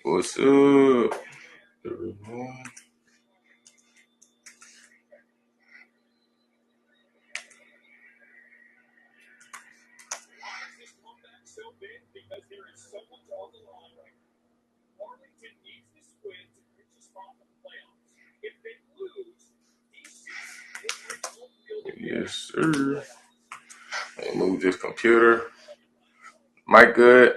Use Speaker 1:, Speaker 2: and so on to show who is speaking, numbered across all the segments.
Speaker 1: What's up? Yes, sir. Let me move this computer. Mic good?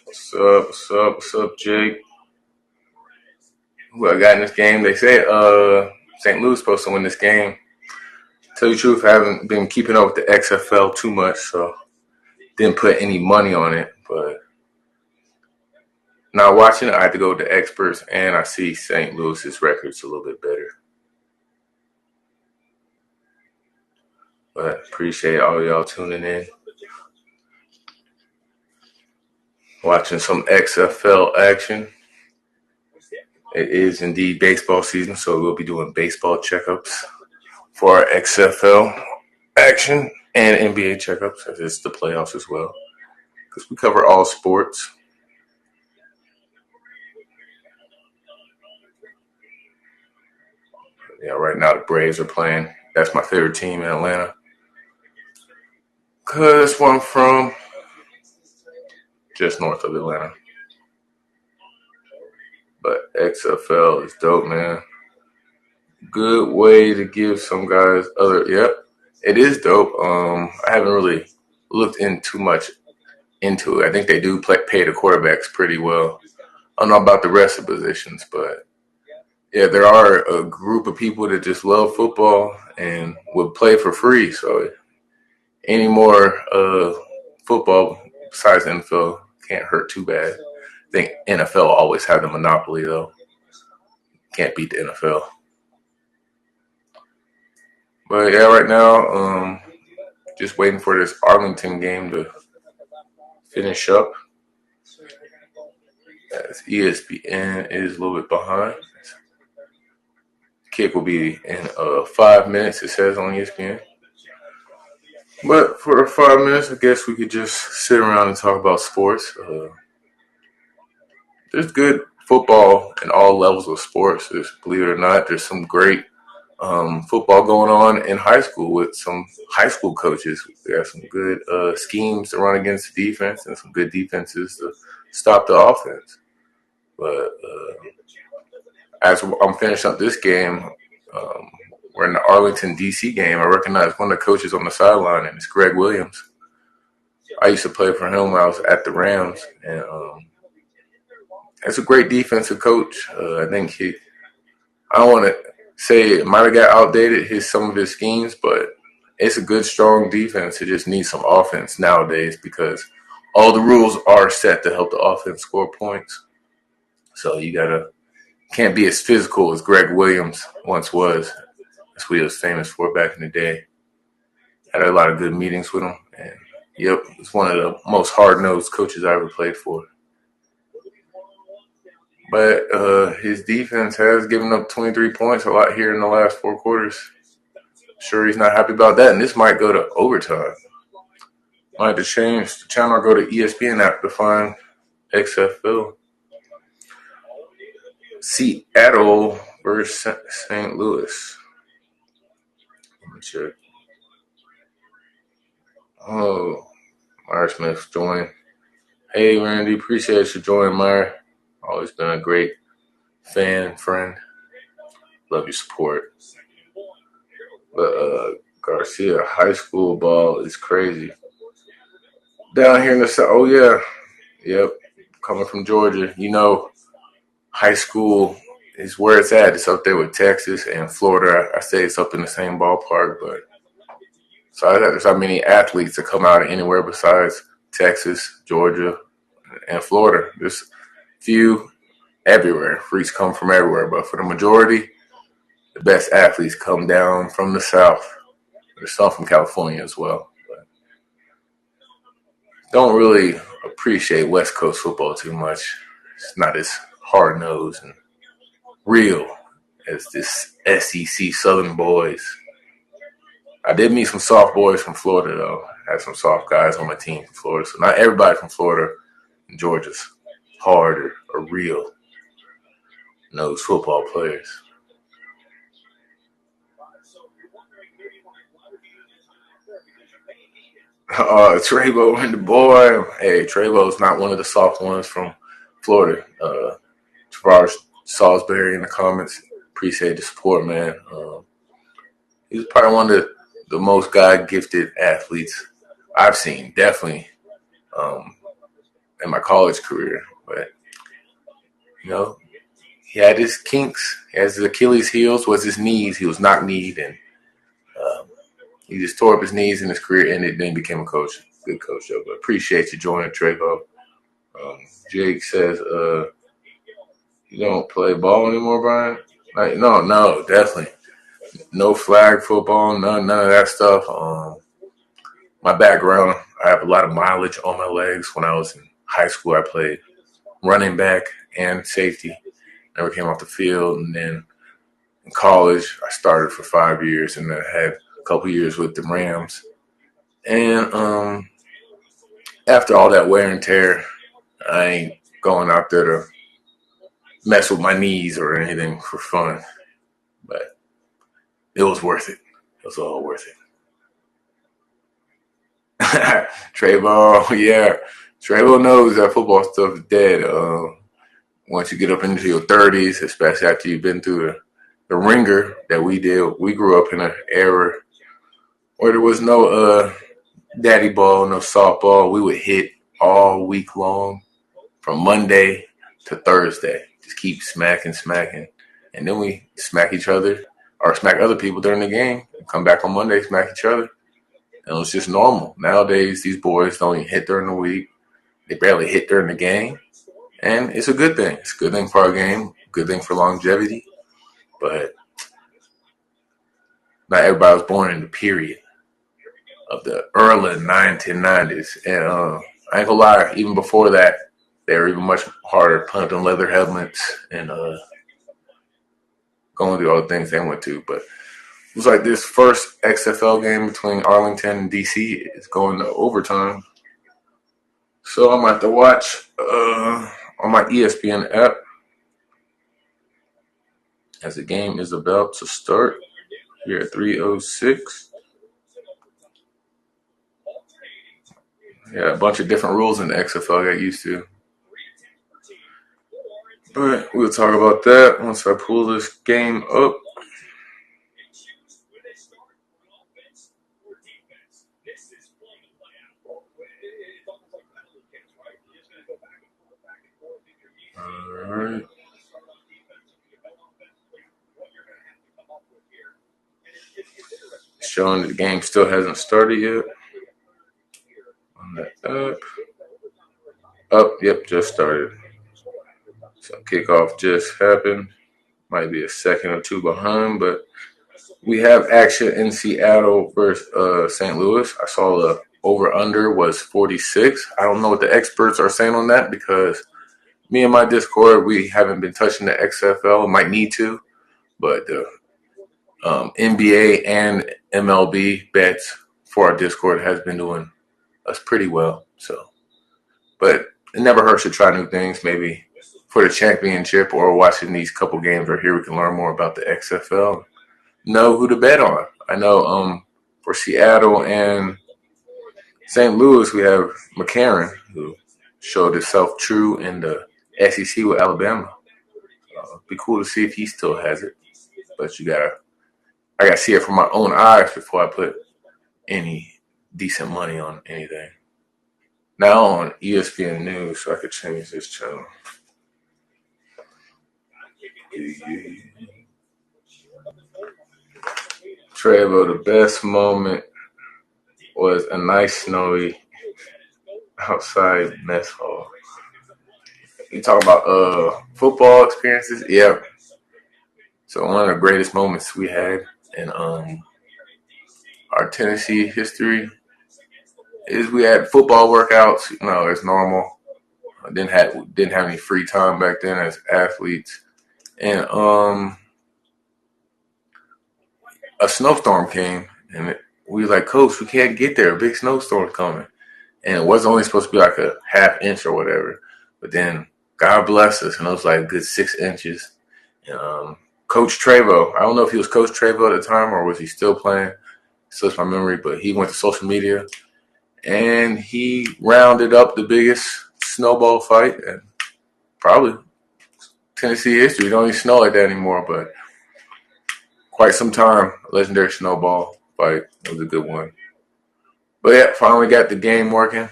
Speaker 1: What's up? What's up? What's up, Jake? Who I got in this game? They say St. Louis supposed to win this game. Tell you the truth, I haven't been keeping up with the XFL too much, so didn't put any money on it. But now watching it, I had to go with the experts, and I see St. Louis's record's a little bit better. But appreciate all y'all tuning in. Watching some XFL action. It is indeed baseball season, so we'll be doing baseball checkups for our XFL action and NBA checkups, as it's the playoffs as well, because we cover all sports. Yeah, right now the Braves are playing. That's my favorite team in Atlanta, because that's where I'm from, just north of Atlanta. But XFL is dope, man. Good way to give some guys it is dope. I haven't really looked in too much into it. I think they do pay the quarterbacks pretty well. I don't know about the rest of the positions, but yeah, there are a group of people that just love football and would play for free. So any more football besides NFL can't hurt too bad. I think NFL always had the monopoly, though. Can't beat the NFL. But yeah, right now, just waiting for this Arlington game to finish up. As ESPN is a little bit behind. Kick will be in 5 minutes, it says on ESPN. But for 5 minutes, I guess we could just sit around and talk about sports. There's good football in all levels of sports. Believe it or not, there's some great football going on in high school with some high school coaches. We have some good schemes to run against the defense and some good defenses to stop the offense. But as I'm finishing up this game, we're in the Arlington, D.C. game. I recognize one of the coaches on the sideline, and it's Greg Williams. I used to play for him when I was at the Rams, and it's a great defensive coach. I think I don't want to say it might have got outdated, some of his schemes, but it's a good, strong defense. It just needs some offense nowadays because all the rules are set to help the offense score points. So you can't be as physical as Greg Williams once was. That's what he was famous for back in the day. Had a lot of good meetings with him, and he's one of the most hard-nosed coaches I ever played for. But his defense has given up 23 points a lot here in the last 4 quarters. Sure, he's not happy about that, and this might go to overtime. Might have to change the channel or go to ESPN app to find XFL. Seattle versus St. Louis. Let me check. Oh, Meyer Smith joined. Hey, Randy, appreciate you joining, Meyer. Always been a great friend. Love your support. But Garcia, high school ball is crazy. Down here in the south, oh yeah. Yep, coming from Georgia. High school is where it's at. It's up there with Texas and Florida. I say it's up in the same ballpark, but so there's not many athletes that come out of anywhere besides Texas, Georgia, and Florida. There's few everywhere. Freaks come from everywhere, but for the majority, the best athletes come down from the South. There's some from California as well. But don't really appreciate West Coast football too much. It's not as hard-nosed and real as this SEC Southern boys. I did meet some soft boys from Florida, though. I had some soft guys on my team from Florida. So not everybody from Florida and Georgia's hard or real nosed football players. Trebo and the boy. Hey, Trebo's not one of the soft ones from Florida. Tavares Salisbury in the comments. Appreciate the support, man. He's probably one of the most God-gifted athletes I've seen, definitely, in my college career. But, he had his kinks. He has his Achilles heels, was his knees. He was knock-kneed, and he just tore up his knees in his career, and then became a coach. Good coach, though. But appreciate you joining, Trevo. Jake says, you don't play ball anymore, Brian? No, definitely. No flag football, none of that stuff. My background, I have a lot of mileage on my legs. When I was in high school, I played running back and safety. Never came off the field. And then in college, I started for 5 years, and then I had a couple years with the Rams. And after all that wear and tear, I ain't going out there to mess with my knees or anything for fun. But it was worth it. It was all worth it. Trevo, yeah. Trevo knows that football stuff is dead. Once you get up into your 30s, especially after you've been through the ringer that we did. We grew up in an era where there was no daddy ball, no softball. We would hit all week long from Monday to Thursday. Just keep smacking. And then we smack each other or smack other people during the game. Come back on Monday, smack each other. And it was just normal. Nowadays, these boys don't even hit during the week. They barely hit during the game. And it's a good thing. It's a good thing for our game, good thing for longevity. But not everybody was born in the period of the early 1990s. And I ain't gonna lie, even before that, they were even much harder, punting leather helmets and going through all the things they went to. But it was like this first XFL game between Arlington and DC is going to overtime. So I'm at to watch on my ESPN app as the game is about to start here at 3:06. Yeah, a bunch of different rules in the XFL I got used to. But we'll talk about that once I pull this game up. All right. Showing that the game still hasn't started yet. On that app. Yep, just started. So kickoff just happened. Might be a second or two behind, but we have action in Seattle versus St. Louis. I saw the over-under was 46. I don't know what the experts are saying on that because me and my Discord, we haven't been touching the XFL. Might need to, but the NBA and MLB bets for our Discord has been doing us pretty well. So, but it never hurts to try new things. Maybe for the championship or watching these couple games right here, we can learn more about the XFL. Know who to bet on. I know for Seattle and St. Louis, we have McCarron, who showed himself true in the SEC with Alabama. Be cool to see if he still has it. But I gotta see it from my own eyes before I put any decent money on anything. Now on ESPN News, so I could change this channel. Trevo, the best moment was a nice snowy outside mess hall. You talk about football experiences? Yeah. So one of the greatest moments we had in our Tennessee history is we had football workouts. It's normal. Didn't have any free time back then as athletes, and a snowstorm came, and we was like, Coach, we can't get there. A big snowstorm's coming, and it wasn't only supposed to be like a half inch or whatever, but then God bless us, and it was like a good 6 inches. And, Coach Trevo, I don't know if he was Coach Trevo at the time or was he still playing. Slips my memory, but he went to social media and he rounded up the biggest snowball fight and probably Tennessee history. It don't even snow like that anymore, but quite some time. Legendary snowball fight. It was a good one. But yeah, finally got the game working.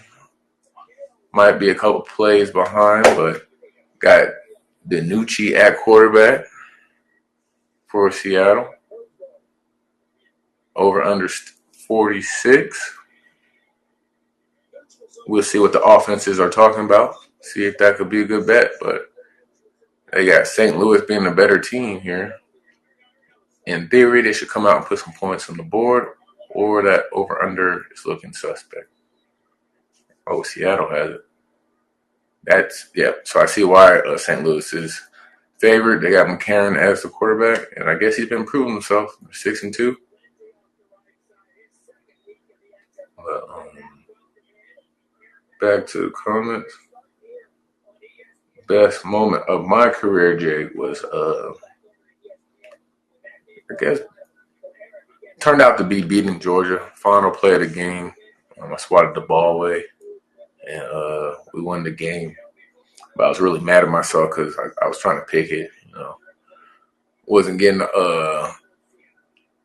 Speaker 1: Might be a couple plays behind, but got DiNucci at quarterback for Seattle. Over under 46. We'll see what the offenses are talking about. See if that could be a good bet. But they got St. Louis being a better team here. In theory, they should come out and put some points on the board, or that over under is looking suspect. Oh, Seattle has it. So I see why St. Louis is favored. They got McCarron as the quarterback, and I guess he's been proving himself. 6-2. But, back to the comments. Best moment of my career, Jay, was I guess turned out to be beating Georgia. Final play of the game. I swatted the ball away, and we won the game. But I was really mad at myself because I was trying to pick it. Wasn't getting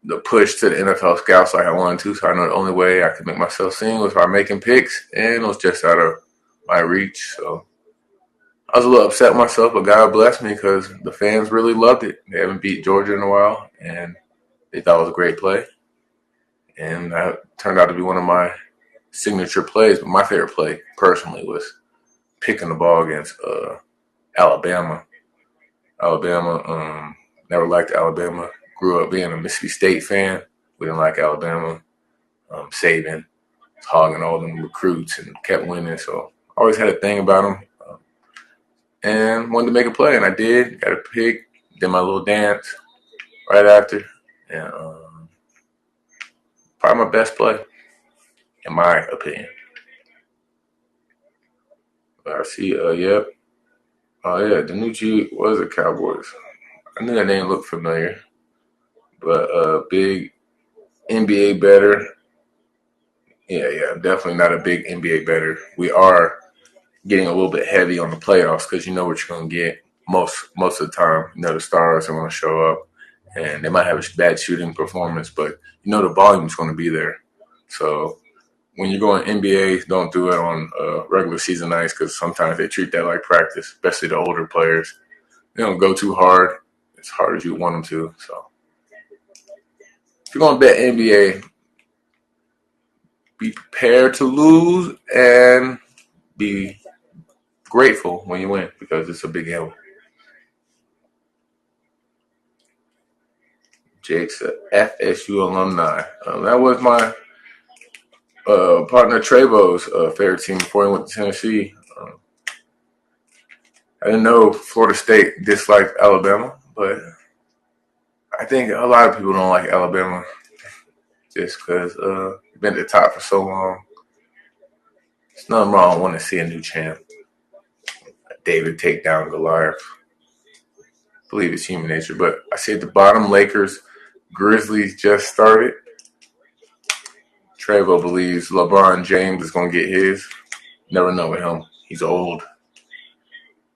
Speaker 1: the push to the NFL scouts like I wanted to. So I know the only way I could make myself sing was by making picks, and it was just out of my reach. So I was a little upset with myself, but God blessed me because the fans really loved it. They haven't beat Georgia in a while, and they thought it was a great play. And that turned out to be one of my signature plays. But my favorite play, personally, was picking the ball against Alabama. Never liked Alabama. Grew up being a Mississippi State fan. We didn't like Alabama. Saban was hogging all them recruits and kept winning. So I always had a thing about them. And wanted to make a play, and I did. Got a pick. Did my little dance right after. And probably my best play, in my opinion. But I see, yep. Oh, yeah, DiNucci was a Cowboys. I knew that name looked familiar. But big NBA bettor. Yeah, definitely not a big NBA bettor. We are getting a little bit heavy on the playoffs because you know what you're going to get most of the time. The stars are going to show up, and they might have a bad shooting performance, but the volume is going to be there. So when you're going NBA, don't do it on regular season nights because sometimes they treat that like practice, especially the older players. They don't go too hard, as hard as you want them to. So if you're going to bet NBA, be prepared to lose and be grateful when you win because it's a big gamble. Jake's a FSU alumni. That was my partner Trevo's favorite team before he went to Tennessee. I didn't know Florida State disliked Alabama, but I think a lot of people don't like Alabama just because they've been at the top for so long. There's nothing wrong wanting to see a new champ. David take down Goliath. I believe it's human nature. But I see at the bottom, Lakers, Grizzlies just started. Trevo believes LeBron James is going to get his. Never know with him. He's old.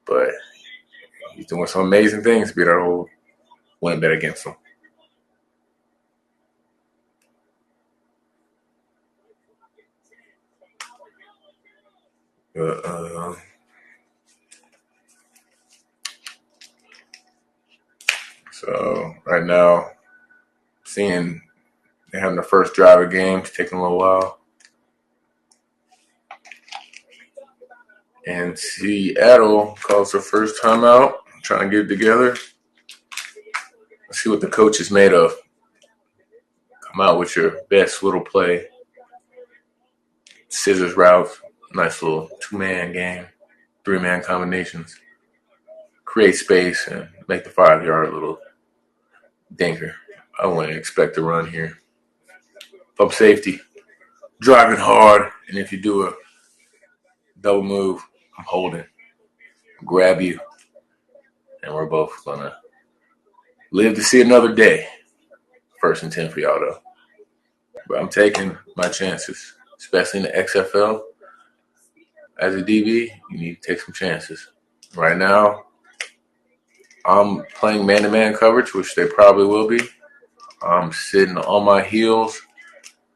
Speaker 1: But he's doing some amazing things to be that old. Wouldn't bet against him. So right now, seeing they're having the first drive of games, taking a little while. And Seattle calls their first time out, trying to get it together. Let's see what the coach is made of. Come out with your best little play. Scissors routes, nice little 2-man game, 3-man combinations. Create space and make the 5-yard little dinker. I wouldn't expect to run here. Pump safety, driving hard, and if you do a double move, I'm holding, grab you, and we're both gonna live to see another day. First and 10 for y'all though. But I'm taking my chances, especially in the XFL. As a DB, you need to take some chances. Right now, I'm playing man-to-man coverage, which they probably will be. I'm sitting on my heels.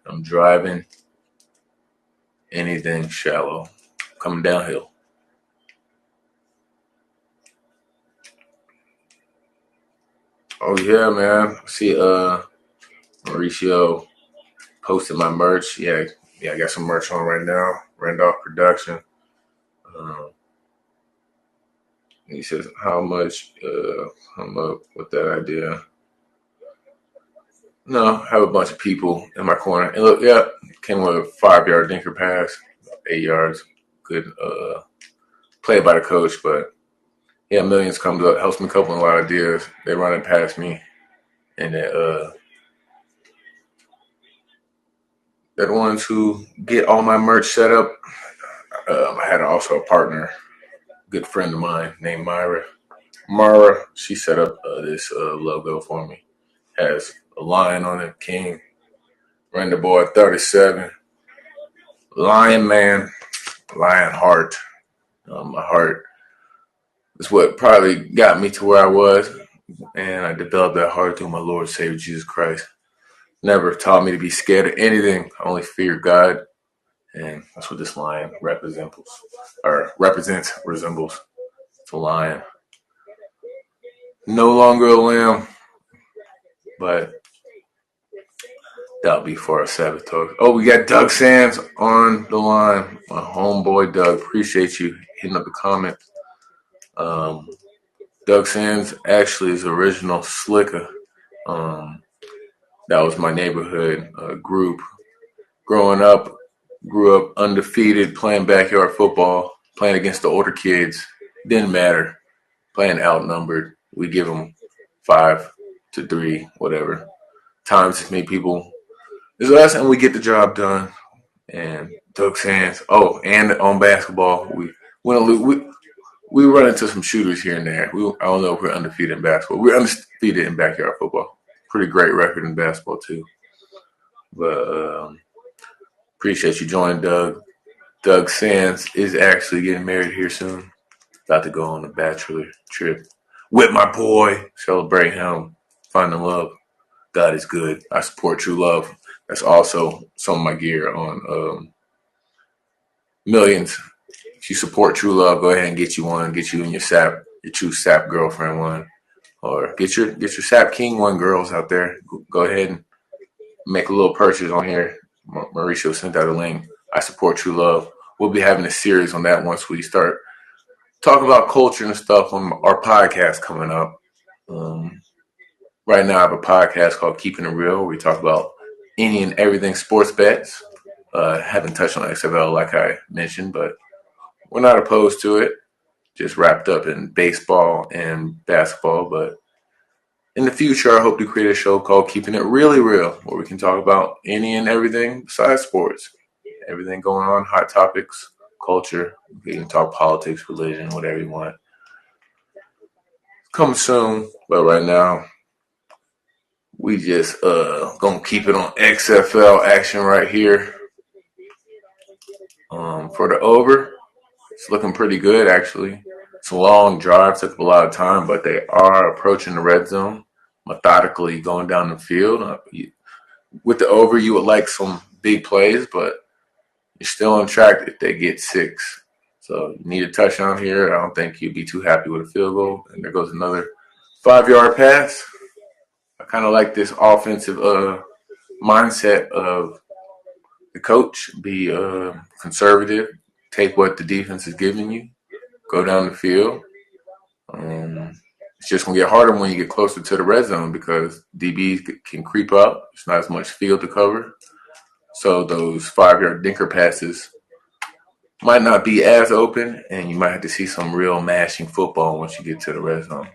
Speaker 1: I'm driving anything shallow, coming downhill. Oh yeah, man. See, Mauricio posted my merch. Yeah, I got some merch on right now. Randolph Production. He says, "How much? Come up with that idea." No, I have a bunch of people in my corner. And look, yeah, came with a 5-yard dinker pass, 8 yards. Good play by the coach, but yeah, millions comes up, helps me couple a lot of ideas. They run it past me, and they're the ones who get all my merch set up. I had also a partner, good friend of mine named Myra. Mara, she set up this logo for me. Has a lion on it, king. Render boy 37. Lion man, lion heart. My heart is what probably got me to where I was. And I developed that heart through my Lord and Savior Jesus Christ. Never taught me to be scared of anything. I only fear God. And that's what this lion resembles. It's a lion. No longer a lamb, but that'll be for our Sabbath talk. Oh, we got Doug Sands on the line. My homeboy Doug. Appreciate you hitting up the comments. Doug Sands actually is original Slicker. That was my neighborhood group. Growing up, grew up undefeated, playing backyard football, playing against the older kids. Didn't matter. Playing outnumbered. We give them 5-3, whatever. Times as many people as us, and we get the job done. And Doug Sands. Oh, and on basketball, we run into some shooters here and there. I don't know if we're undefeated in basketball. We're undefeated in backyard football. Pretty great record in basketball too. But appreciate you joining, Doug. Doug Sands is actually getting married here soon. About to go on a bachelor trip with my boy. Celebrate him. Finding love. God is good. I support true love. That's also some of my gear on Millions. If you support true love, go ahead and get you one. Get you and your true sap girlfriend one. Or get your sap king one, girls out there. Go ahead and make a little purchase on here. Mauricio sent out a link. I support true love. We'll be having a series on that once we start talking about culture and stuff on our podcast coming up. Right now, I have a podcast called Keeping It Real, where we talk about any and everything sports bets. Haven't touched on XFL like I mentioned, but we're not opposed to it. Just wrapped up in baseball and basketball. But in the future, I hope to create a show called Keeping It Really Real, where we can talk about any and everything besides sports. Everything going on, hot topics, culture. We can talk politics, religion, whatever you want. Come soon, but right now, we just gonna keep it on XFL action right here. For the over, it's looking pretty good actually. It's a long drive, took a lot of time, but they are approaching the red zone, methodically going down the field. With the over, you would like some big plays, but you're still on track if they get 6. So you need a touchdown here. I don't think you'd be too happy with a field goal. And there goes another 5-yard pass. I kind of like this offensive mindset of the coach. Be conservative. Take what the defense is giving you. Go down the field. It's just going to get harder when you get closer to the red zone because DBs can creep up. There's not as much field to cover. So those 5-yard dinker passes might not be as open, and you might have to see some real mashing football once you get to the red zone.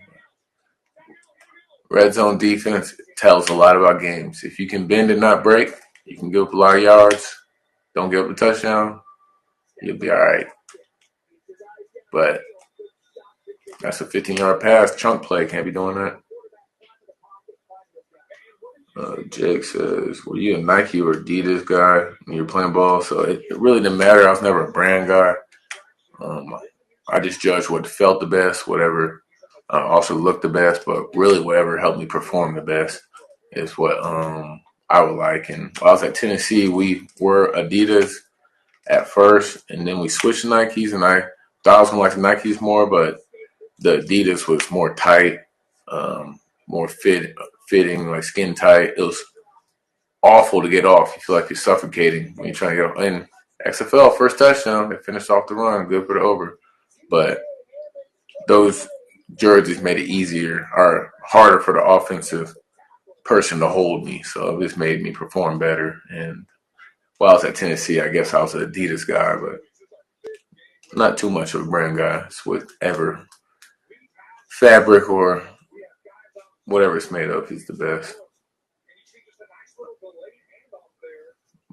Speaker 1: Red zone defense tells a lot about games. If you can bend and not break, you can give up a lot of yards. Don't give up a touchdown, you'll be all right. But that's a 15-yard pass, chunk play. Can't be doing that. Jake says, were you a Nike or Adidas guy when you were playing ball? So it really didn't matter. I was never a brand guy. I just judged what felt the best, whatever also looked the best, but really whatever helped me perform the best is what I would like. And while I was at Tennessee, we were Adidas at first, and then we switched to Nikes, and I thought I was going to like the Nikes more, but the Adidas was more tight, more fitting, like skin tight. It was awful to get off. You feel like you're suffocating when you're trying to get off. And XFL, first touchdown, they finished off the run, good for the over. But those jerseys made it easier or harder for the offensive person to hold me. So this made me perform better. And while I was at Tennessee, I guess I was an Adidas guy, but not too much of a brand guy. It's whatever fabric or whatever it's made of is the best.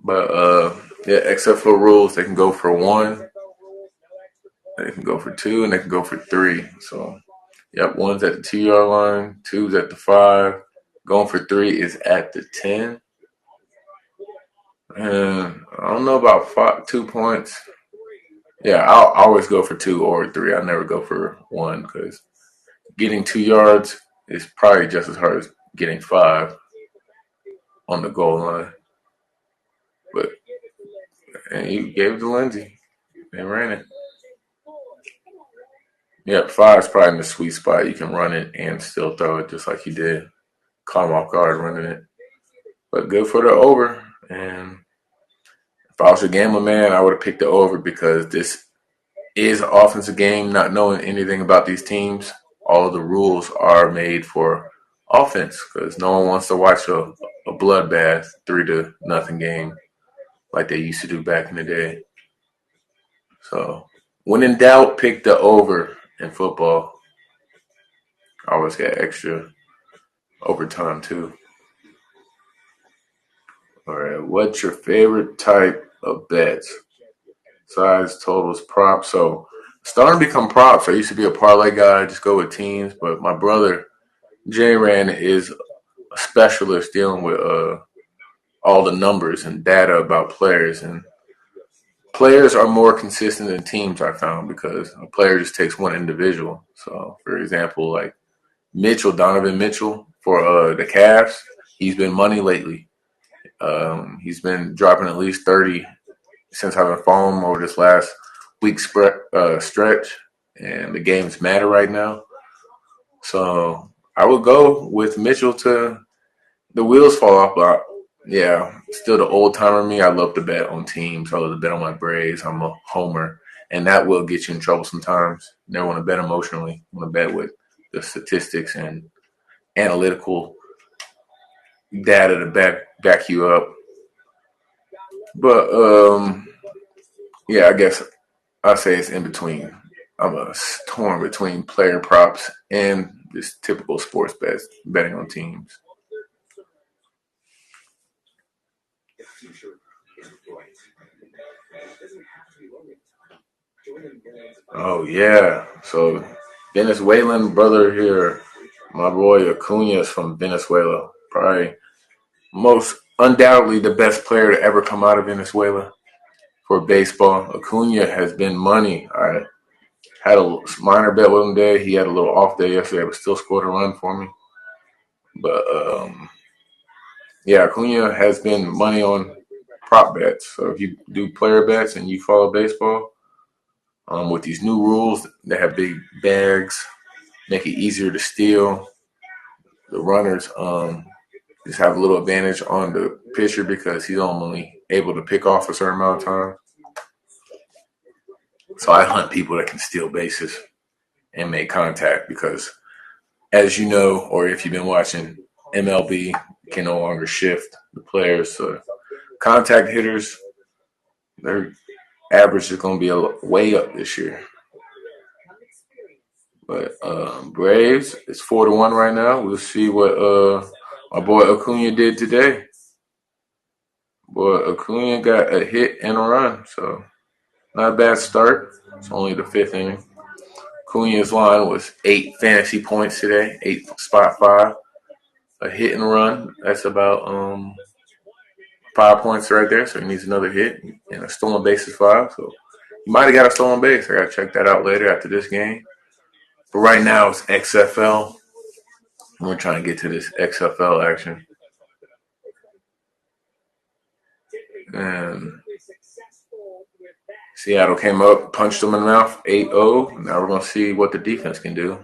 Speaker 1: But yeah, XFL rules, they can go for 1, they can go for 2, and they can go for 3. So yep, 1's at the 2-yard line, 2's at the 5. Going for 3 is at the 10. And I don't know about 2 points. Yeah, I'll always go for 2 or 3. I never go for 1 because getting 2 yards is probably just as hard as getting 5 on the goal line. But and you gave it to Lindsay. They ran it. Yep, 5 is probably in the sweet spot. You can run it and still throw it just like you did. Caught him off guard running it. But good for the over. And if I was a gambling man, I would have picked the over because this is an offensive game, not knowing anything about these teams. All of the rules are made for offense because no one wants to watch a bloodbath 3-0 game like they used to do back in the day. So when in doubt, pick the over in football. I always get extra overtime too. All right, what's your favorite type of bets? Size, totals, props. So starting to become props. I used to be a parlay guy, just go with teams. But my brother, Jay Rand, is a specialist dealing with all the numbers and data about players. And players are more consistent than teams, I found, because a player just takes one individual. So, for example, like Donovan Mitchell for the Cavs, he's been money lately. He's been dropping at least 30 since I've been following him over this last week stretch, and the games matter right now. So I would go with Mitchell to the wheels fall off, but yeah, still the old timer me. I love to bet on teams. I love to bet on my Braves. I'm a homer, and that will get you in trouble sometimes. You never want to bet emotionally. You want to bet with the statistics and analytical data to back you up. But yeah, I guess I'd say it's in between. I'm torn between player props and just typical sports bets, betting on teams. Oh yeah, so Venezuelan brother here, my boy Acuna is from Venezuela. Probably most undoubtedly the best player to ever come out of Venezuela for baseball. Acuna has been money. I had a minor bet with him today. He had a little off day yesterday, but still scored a run for me. But yeah, Acuna has been money on prop bets. So if you do player bets and you follow baseball, with these new rules, they have big bags, make it easier to steal. the runners just have a little advantage on the pitcher because he's only able to pick off a certain amount of time. So I hunt people that can steal bases and make contact because, as you know, or if you've been watching, MLB can no longer shift the players. So contact hitters, their average is going to be way up this year. But Braves, it's 4-1 right now. We'll see what my boy Acuna did today. Boy, Acuna got a hit and a run, so not a bad start. It's only the fifth inning. Acuna's line was 8 fantasy points today, 8.5. A hit and run. That's about 5 points right there. So he needs another hit, and a stolen base is 5. So he might have got a stolen base. I got to check that out later after this game. But right now it's XFL. We're trying to get to this XFL action. And Seattle came up, punched them in the mouth, 8-0. Now we're going to see what the defense can do.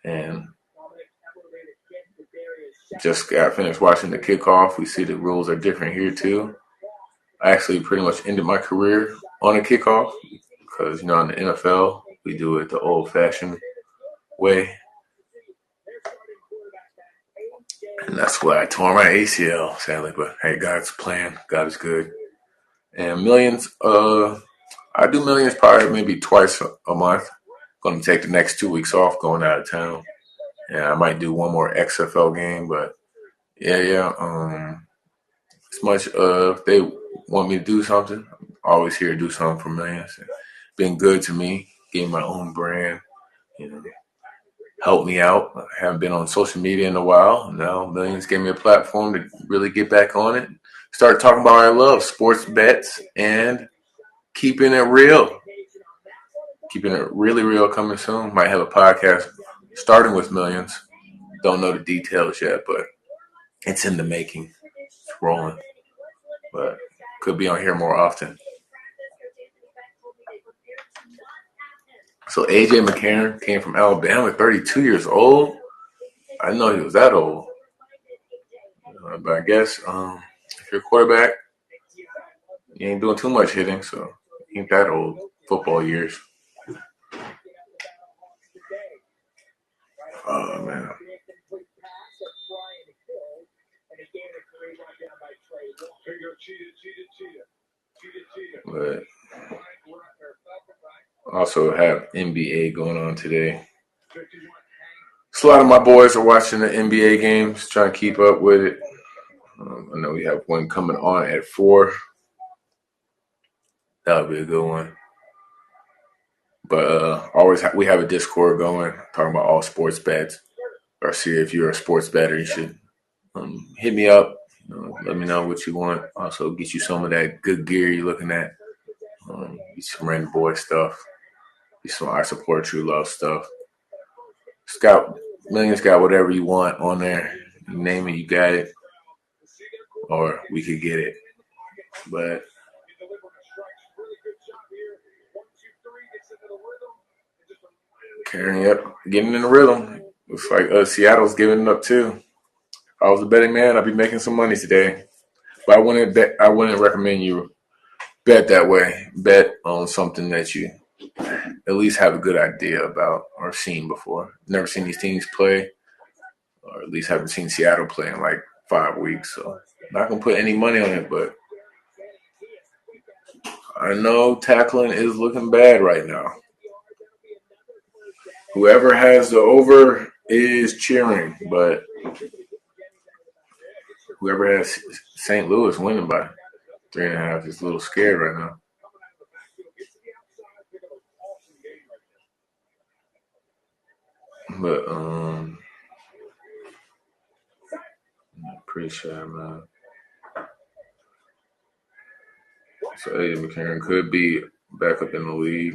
Speaker 1: And just got finished watching the kickoff. We see the rules are different here too. I actually pretty much ended my career on a kickoff because, in the NFL, we do it the old-fashioned way. And that's why I tore my ACL, sadly. But, hey, God's plan. God is good. And millions, I do millions probably maybe twice a month. Going to take the next 2 weeks off going out of town. And I might do one more XFL game. But, yeah. As much if they want me to do something, I'm always here to do something for millions. Been good to me, getting my own brand, help me out. I haven't been on social media in a while. Now Millions gave me a platform to really get back on it. Start talking about what I love, sports bets, and keeping it real. Keeping it really real coming soon. Might have a podcast starting with Millions. Don't know the details yet, but it's in the making. It's rolling. But could be on here more often. So A.J. McCarron came from Alabama, 32 years old. I didn't know he was that old. But I guess if you're a quarterback, you ain't doing too much hitting, so you ain't that old. Football years. Oh, man. But also have NBA going on today. So a lot of my boys are watching the NBA games, trying to keep up with it. I know we have one coming on at 4. That'll be a good one. But we have a Discord going, talking about all sports bets. Or see if you're a sports bettor, you should hit me up. Let me know what you want. Also, get you some of that good gear you're looking at. Get some Random Boy stuff. Get some I Support True Love stuff. Millions got whatever you want on there. You name it, you got it. Or we could get it. But carrying up, getting in the rhythm. Looks like Seattle's giving it up too. If I was a betting man, I'd be making some money today. But I wouldn't recommend you bet that way. Bet on something that you at least have a good idea about or seen before. Never seen these teams play, or at least haven't seen Seattle play in like 5 weeks. So I'm not gonna put any money on it, but I know tackling is looking bad right now. Whoever has the over is cheering, but whoever has St. Louis winning by 3.5 is a little scared right now. But I'm pretty sure, man. So A.J. McCarron could be back up in the league.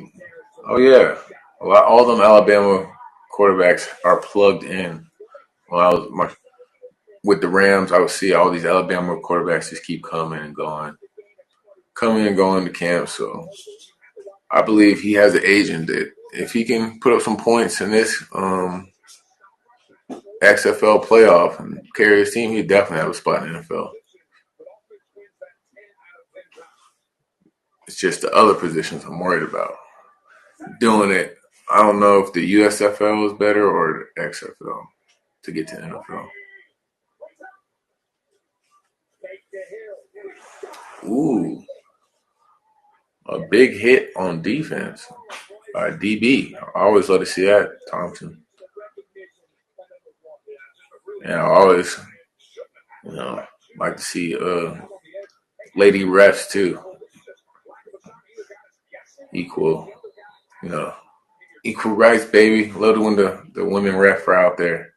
Speaker 1: Oh yeah, all them Alabama quarterbacks are plugged in. With the Rams, I would see all these Alabama quarterbacks just keep coming and going to camp. So I believe he has an agent that if he can put up some points in this XFL playoff and carry his team, he'd definitely have a spot in the NFL. It's just the other positions I'm worried about. Doing it, I don't know if the USFL is better or the XFL to get to the NFL. Ooh, a big hit on defense by DB. I always love to see that, Thompson. And I always, you know, like to see lady refs too. Equal, you know, equal rights, baby. Love it when the women ref are out there.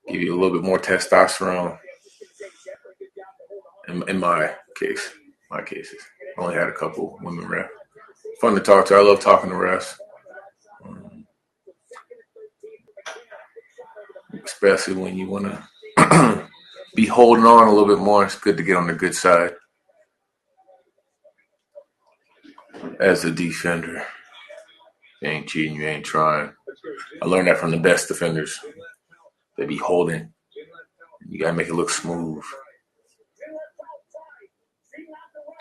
Speaker 1: Give you a little bit more testosterone. In my case, my cases. I only had a couple women ref. Fun to talk to. I love talking to refs. Especially when you want to be holding on a little bit more. It's good to get on the good side as a defender. You ain't cheating, you ain't trying. I learned that from the best defenders. They be holding. You gotta make it look smooth.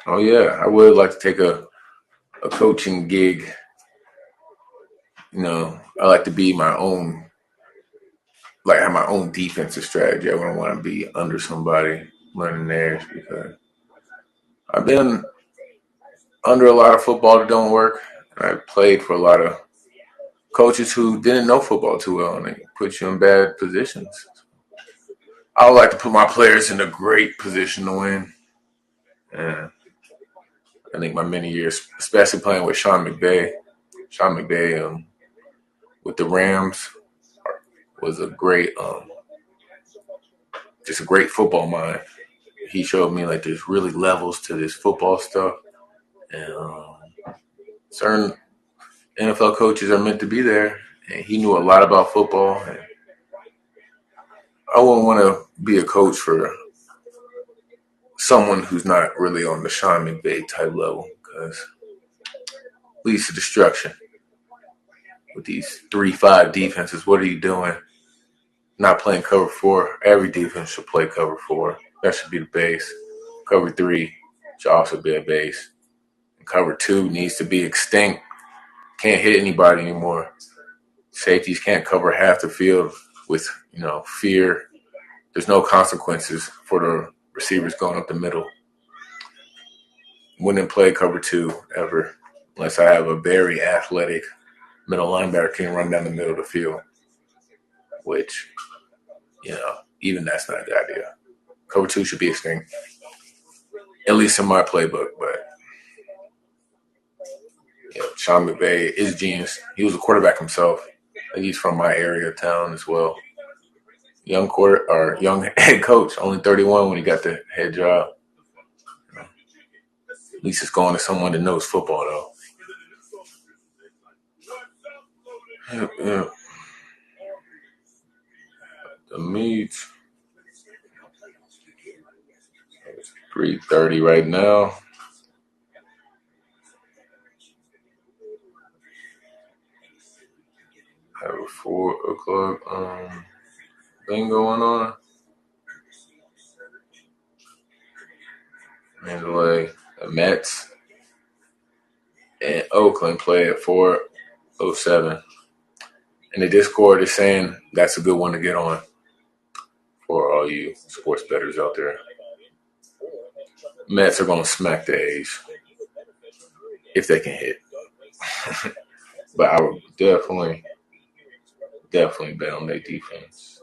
Speaker 1: Oh yeah, I would like to take a coaching gig. You know, I like to be my own, like have my own defensive strategy. I wouldn't want to be under somebody learning theirs because I've been under a lot of football that don't work. And I played for a lot of coaches who didn't know football too well and they put you in bad positions. I would like to put my players in a great position to win. And I think my many years, especially playing with Sean McVay with the Rams was a great, just a great football mind. He showed me like there's really levels to this football stuff. And certain NFL coaches are meant to be there. And he knew a lot about football. And I wouldn't want to be a coach for someone who's not really on the Sean McVay type level because it leads to destruction. With these 3-5 defenses, what are you doing? Not playing cover 4. Every defense should play cover 4. That should be the base. Cover 3 should also be a base. And cover 2 needs to be extinct. Can't hit anybody anymore. Safeties can't cover half the field with, fear. There's no consequences for the receivers going up the middle. Wouldn't play cover 2 ever unless I have a very athletic middle linebacker can run down the middle of the field, which, even that's not a good idea. Cover 2 should be extinct, at least in my playbook. But Sean McVay is a genius. He was a quarterback himself. He's from my area of town as well. Young head coach, only 31 when he got the head job. At least it's going to someone that knows football, though. Yeah. The meet. It's 3:30 right now. Have a 4 o'clock thing going on. Mandalay, the Mets, and Oakland play at 4:07. And the Discord is saying that's a good one to get on for all you sports bettors out there. Mets are going to smack the A's if they can hit. But I would definitely bet on their defense.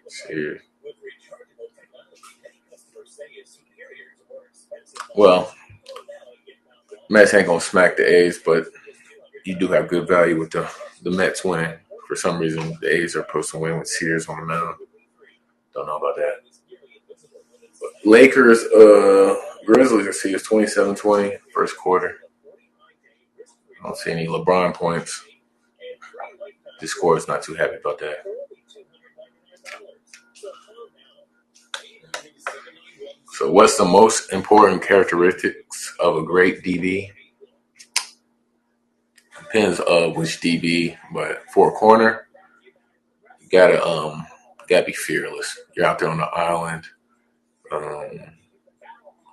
Speaker 1: Serious. Well, Mets ain't going to smack the A's, but you do have good value with the Mets winning. For some reason, the A's are supposed to win with Sears on the mound. Don't know about that. But Lakers, Grizzlies, I see it's 27-20 first quarter. I don't see any LeBron points. This score is not too happy about that. So what's the most important characteristics of a great DB? Depends which DB, but for a corner, you gotta be fearless. You're out there on the island. Um,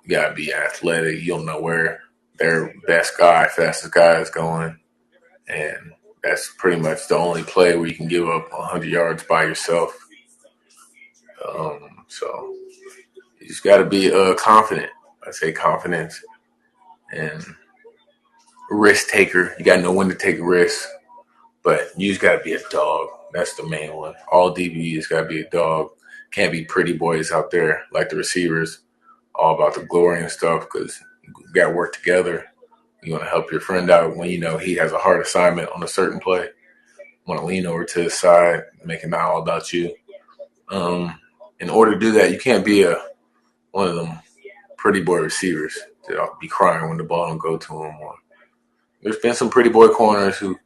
Speaker 1: you gotta be athletic. You don't know where their best guy, fastest guy is going, and that's pretty much the only play where you can give up 100 yards by yourself. So you just gotta be confident. I say confidence and risk taker. You gotta know when to take risks, but you just gotta be a dog. That's the main one. All DBs gotta be a dog. Can't be pretty boys out there like the receivers, all about the glory and stuff. Because you gotta work together. You want to help your friend out when you know he has a hard assignment on a certain play. You want to lean over to his side, make it not all about you. In order to do that, you can't be one of them pretty boy receivers that'll be crying when the ball don't go to him. Or there's been some pretty boy corners who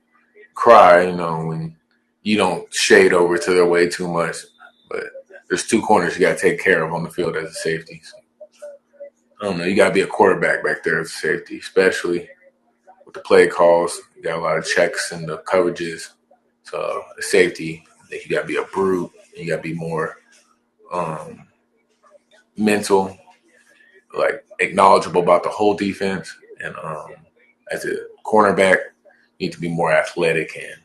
Speaker 1: cry, when you don't shade over to their way too much. But there's two corners you got to take care of on the field as a safety. So, I don't know. You got to be a quarterback back there as a safety, especially with the play calls. You got a lot of checks and the coverages. So the safety, you got to be a brute. You got to be more mental, like acknowledgeable about the whole defense. And as a cornerback, you need to be more athletic and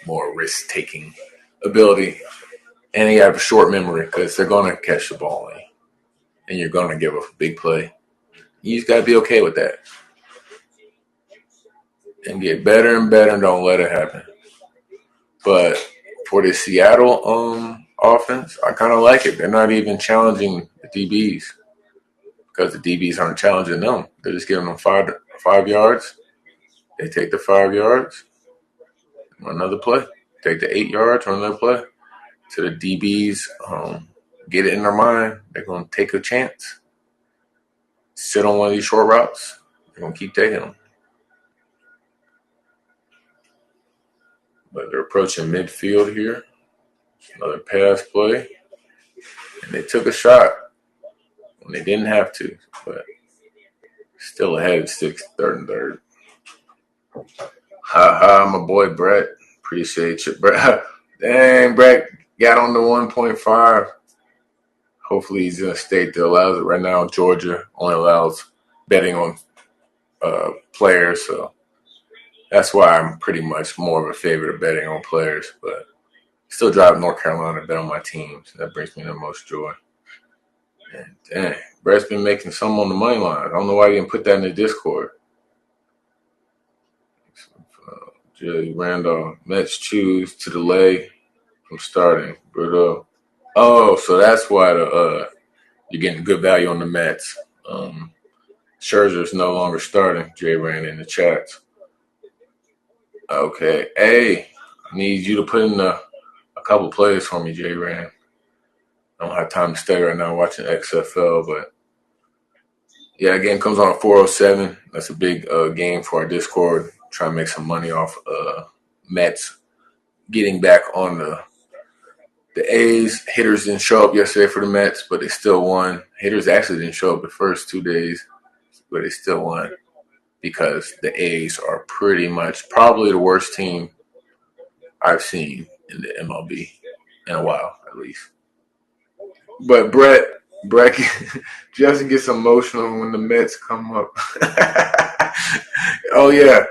Speaker 1: more risk-taking ability. And you have a short memory because they're going to catch the ball and you're going to give a big play. You just got to be okay with that and get better and better and don't let it happen. But for the Seattle offense, I kind of like it. They're not even challenging the DBs because the DBs aren't challenging them. They're just giving them 5 yards. They take the 5 yards, another play. Take the 8 yards, run another play. So the DBs get it in their mind. They're going to take a chance. Sit on one of these short routes. They're going to keep taking them. But they're approaching midfield here. Another pass play. And they took a shot when they didn't have to. But still ahead, 3rd and 3rd. Ha, my boy Brett. Appreciate you, Brett. Dang, Brett got on the 1.5. Hopefully he's in a state that allows it. Right now, Georgia only allows betting on players. So that's why I'm pretty much more of a favorite of betting on players. But still drive North Carolina to bet on my teams. That brings me the most joy. And dang, Brett's been making some on the money line. I don't know why he didn't put that in the Discord. Brian Randolph, Mets choose to delay from starting. But so that's why you're getting good value on the Mets. Scherzer's no longer starting. Jay ran in the chats. Okay, hey, I need you to put in a couple plays for me, Jay Ran. I don't have time to stay right now watching XFL, but yeah, the game comes on at 4:07. That's a big game for our Discord. Try to make some money off Mets getting back on the A's. Hitters didn't show up yesterday for the Mets, but they still won. Hitters actually didn't show up the first 2 days, but they still won because the A's are pretty much probably the worst team I've seen in the MLB in a while, at least. But Brett Justin gets emotional when the Mets come up. Oh yeah.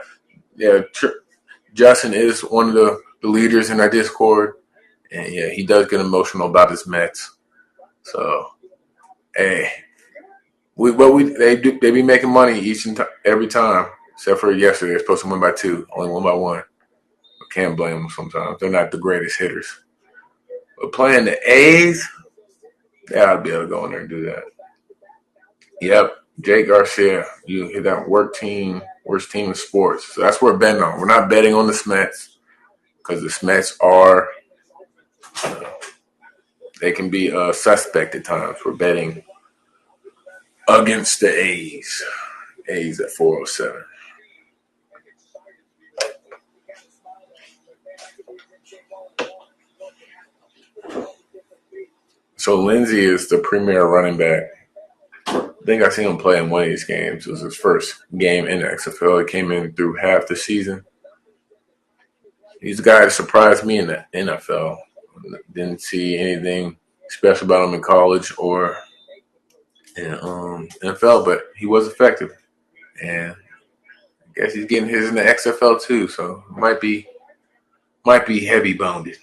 Speaker 1: Justin is one of the leaders in our Discord, and yeah, he does get emotional about his Mets. So, hey, they be making money every time, except for yesterday. They're supposed to win by 2, only won by 1. I can't blame them sometimes. They're not the greatest hitters, but playing the A's, yeah, I'd be able to go in there and do that. Yep, Jay Garcia, you hit that worst team in sports. So that's what we're betting on. We're not betting on the Smets because the Smets are, they can be suspect at times. We're betting against the A's. A's at 4:07. So Lindsey is the premier running back. I think I seen him play in one of these games. It was his first game in the XFL. He came in through half the season. He's the guy that surprised me in the NFL. Didn't see anything special about him in college or in NFL, but he was effective. And I guess he's getting his in the XFL too, so might be heavy boned.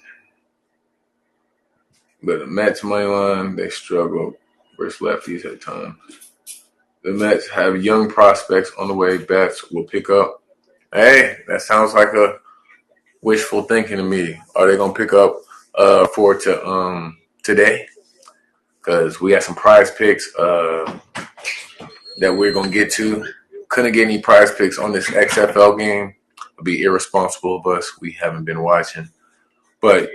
Speaker 1: But the Mets money line, they struggle versus lefties at times. The Mets have young prospects on the way. Bats will pick up. Hey, that sounds like a wishful thinking to me. Are they gonna pick up today? Because we got some prize picks that we're gonna get to. Couldn't get any prize picks on this XFL game. It'd be irresponsible of us. We haven't been watching. But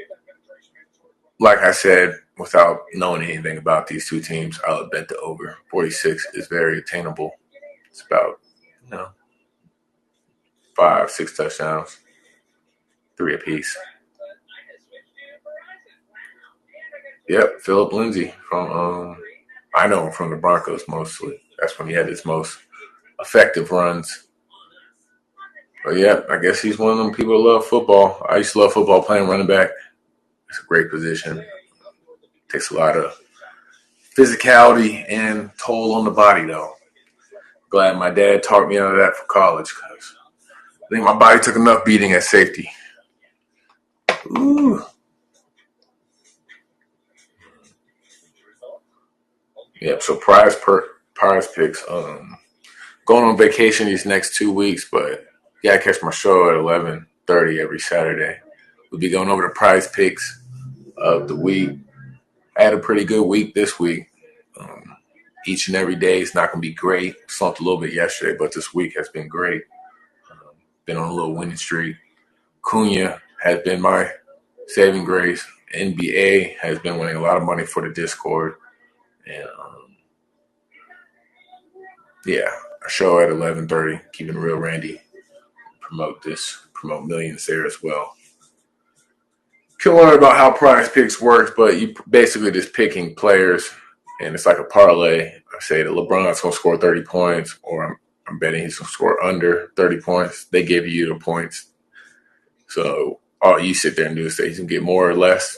Speaker 1: like I said, without knowing anything about these two teams, I'll bet the over. 46 is very attainable. It's about 5-6 touchdowns, 3 apiece. Yep, Philip Lindsay from I know him from the Broncos mostly. That's when he had his most effective runs. But yeah, I guess he's one of them people that love football. I used to love football playing running back. It's a great position. Takes a lot of physicality and toll on the body, though. Glad my dad taught me out of that for college because I think my body took enough beating at safety. Ooh. Yep, so prize picks. Going on vacation these next 2 weeks, but yeah, I catch my show at 11:30 every Saturday. We'll be going over the prize picks of the week. I had a pretty good week this week. Each and every day is not going to be great. Slumped a little bit yesterday, but this week has been great. Been on a little winning streak. Cunha has been my saving grace. NBA has been winning a lot of money for the Discord. And a show at 11:30, keeping it real Randy. Promote millions there as well. Can learn about how prize picks works, but you basically just picking players, and it's like a parlay. I say that LeBron's going to score 30 points, or I'm betting he's going to score under 30 points. They give you the points. So all you sit there and do is say he's going to get more or less.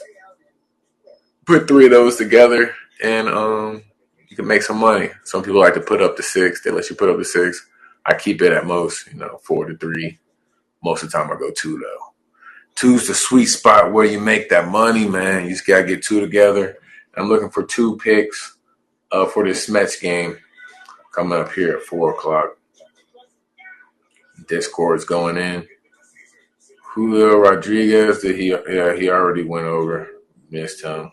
Speaker 1: Put 3 of those together, and you can make some money. Some people like to put up to 6. They let you put up to 6. I keep it at most, 4 to 3. Most of the time I go 2, though. 2's the sweet spot where you make that money, man. You just got to get 2 together. I'm looking for 2 picks for this Mets game coming up here at 4 o'clock. Discord's going in. Julio Rodriguez, he already went over. Missed him.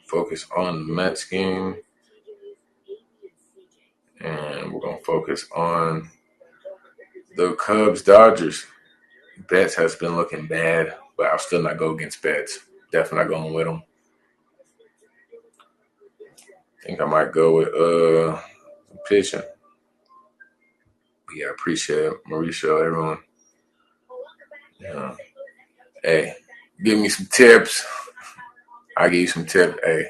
Speaker 1: Focus on the Mets game. And we're going to focus on the Cubs-Dodgers. Betts has been looking bad, but I'll still not go against Betts. Definitely not going with him. I think I might go with pitching. Yeah, appreciate it. Mauricio, everyone. Yeah. Hey, give me some tips. I'll give you some tips. Hey,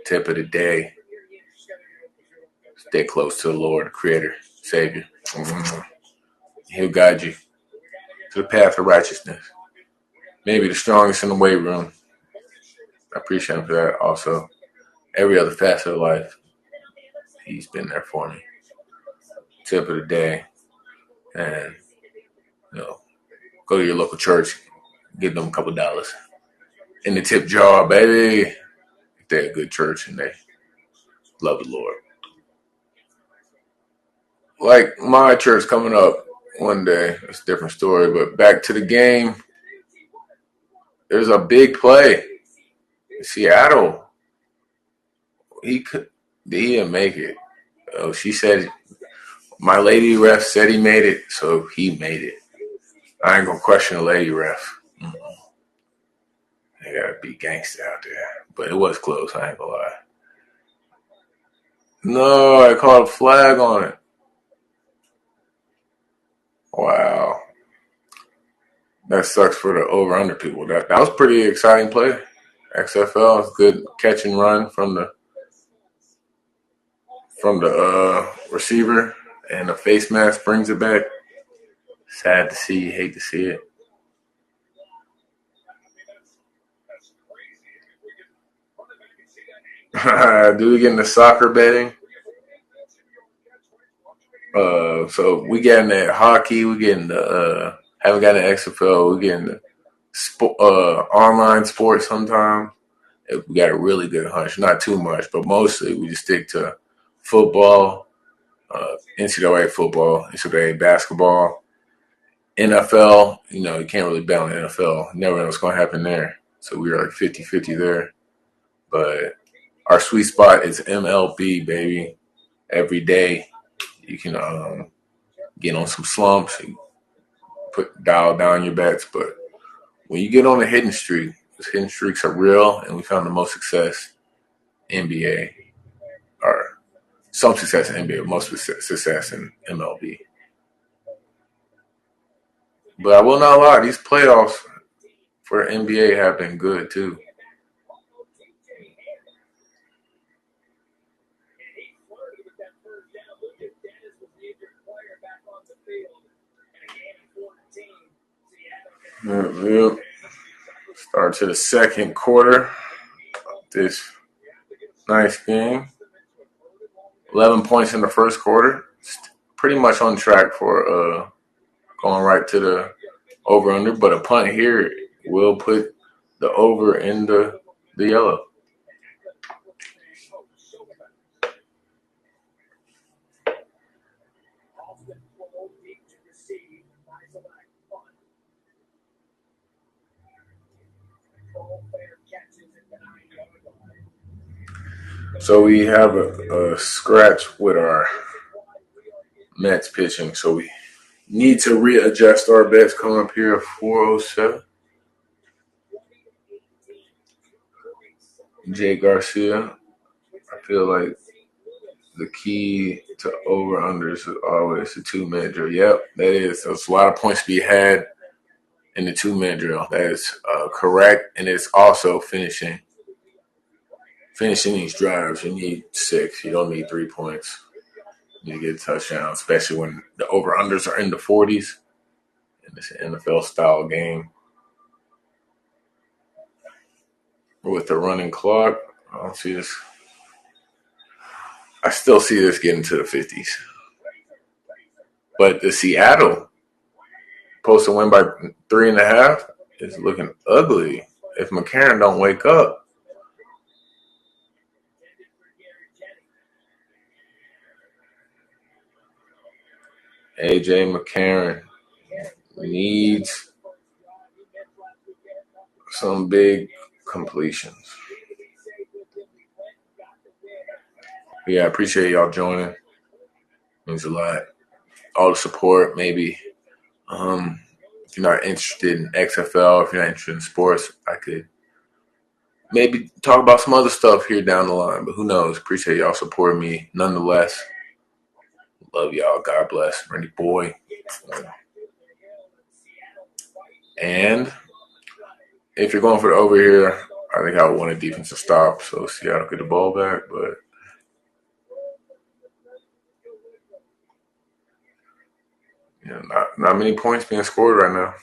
Speaker 1: tip of the day. Stay close to the Lord, Creator, Savior. He'll guide you to the path of righteousness. Maybe the strongest in the weight room. I appreciate him for that. Also, every other facet of life, he's been there for me. Tip of the day. And, go to your local church, give them a couple dollars in the tip jar, baby. If they're a good church and they love the Lord. Like my church coming up one day, it's a different story, but back to the game. There's a big play. Seattle. He didn't make it. Oh, she said, my lady ref said he made it, so he made it. I ain't gonna question the lady ref. They gotta be gangster out there. But it was close, I ain't gonna lie. No, I caught a flag on it. Wow. That sucks for the over-under people. That was pretty exciting play. XFL is good catch and run from the receiver, and the face mask brings it back. Sad to see, hate to see it. Do we get into soccer betting? So we getting that hockey, we getting the haven't gotten the XFL, we getting the online sports sometimes. If we got a really good hunch, not too much, but mostly we just stick to football, NCAA football, NCAA basketball, NFL. You know, you can't really bet on the NFL. You never know what's going to happen there. So we are like 50-50 there. But our sweet spot is MLB, baby. Every day you can get on some slumps and dial down your bets. But when you get on a hitting streak, because hitting streaks are real, and we found the most success NBA, or some success in NBA, most success in MLB. But I will not lie, these playoffs for the NBA have been good too. Yep. Start to the second quarter. This nice game. 11 points in the first quarter. Pretty much on track for going right to the over-under. But a punt here will put the over in the yellow. So we have a scratch with our Mets pitching. So we need to readjust our bets. Coming up here at 407. Jay Garcia. I feel like the key to over-unders is always the 2-minute drill. Yep, that is. There's a lot of points to be had in the 2-minute drill. That is correct. And it's also finishing these drives. You need 6. You don't need 3 points. You need to get a touchdown, especially when the over-unders are in the 40s. And it's an NFL-style game. With the running clock, I don't see this. I still see this getting to the 50s. But the Seattle supposed to win by 3.5 is looking ugly if McCarron don't wake up. AJ McCarron needs some big completions. Yeah, I appreciate y'all joining. Means a lot. All the support, maybe. If you're not interested in XFL, if you're not interested in sports, I could maybe talk about some other stuff here down the line. But who knows? Appreciate y'all supporting me nonetheless. Love y'all. God bless. Randy Boy. And if you're going for the over here, I think I would want a defensive stop. So Seattle get the ball back, but not many points being scored right now.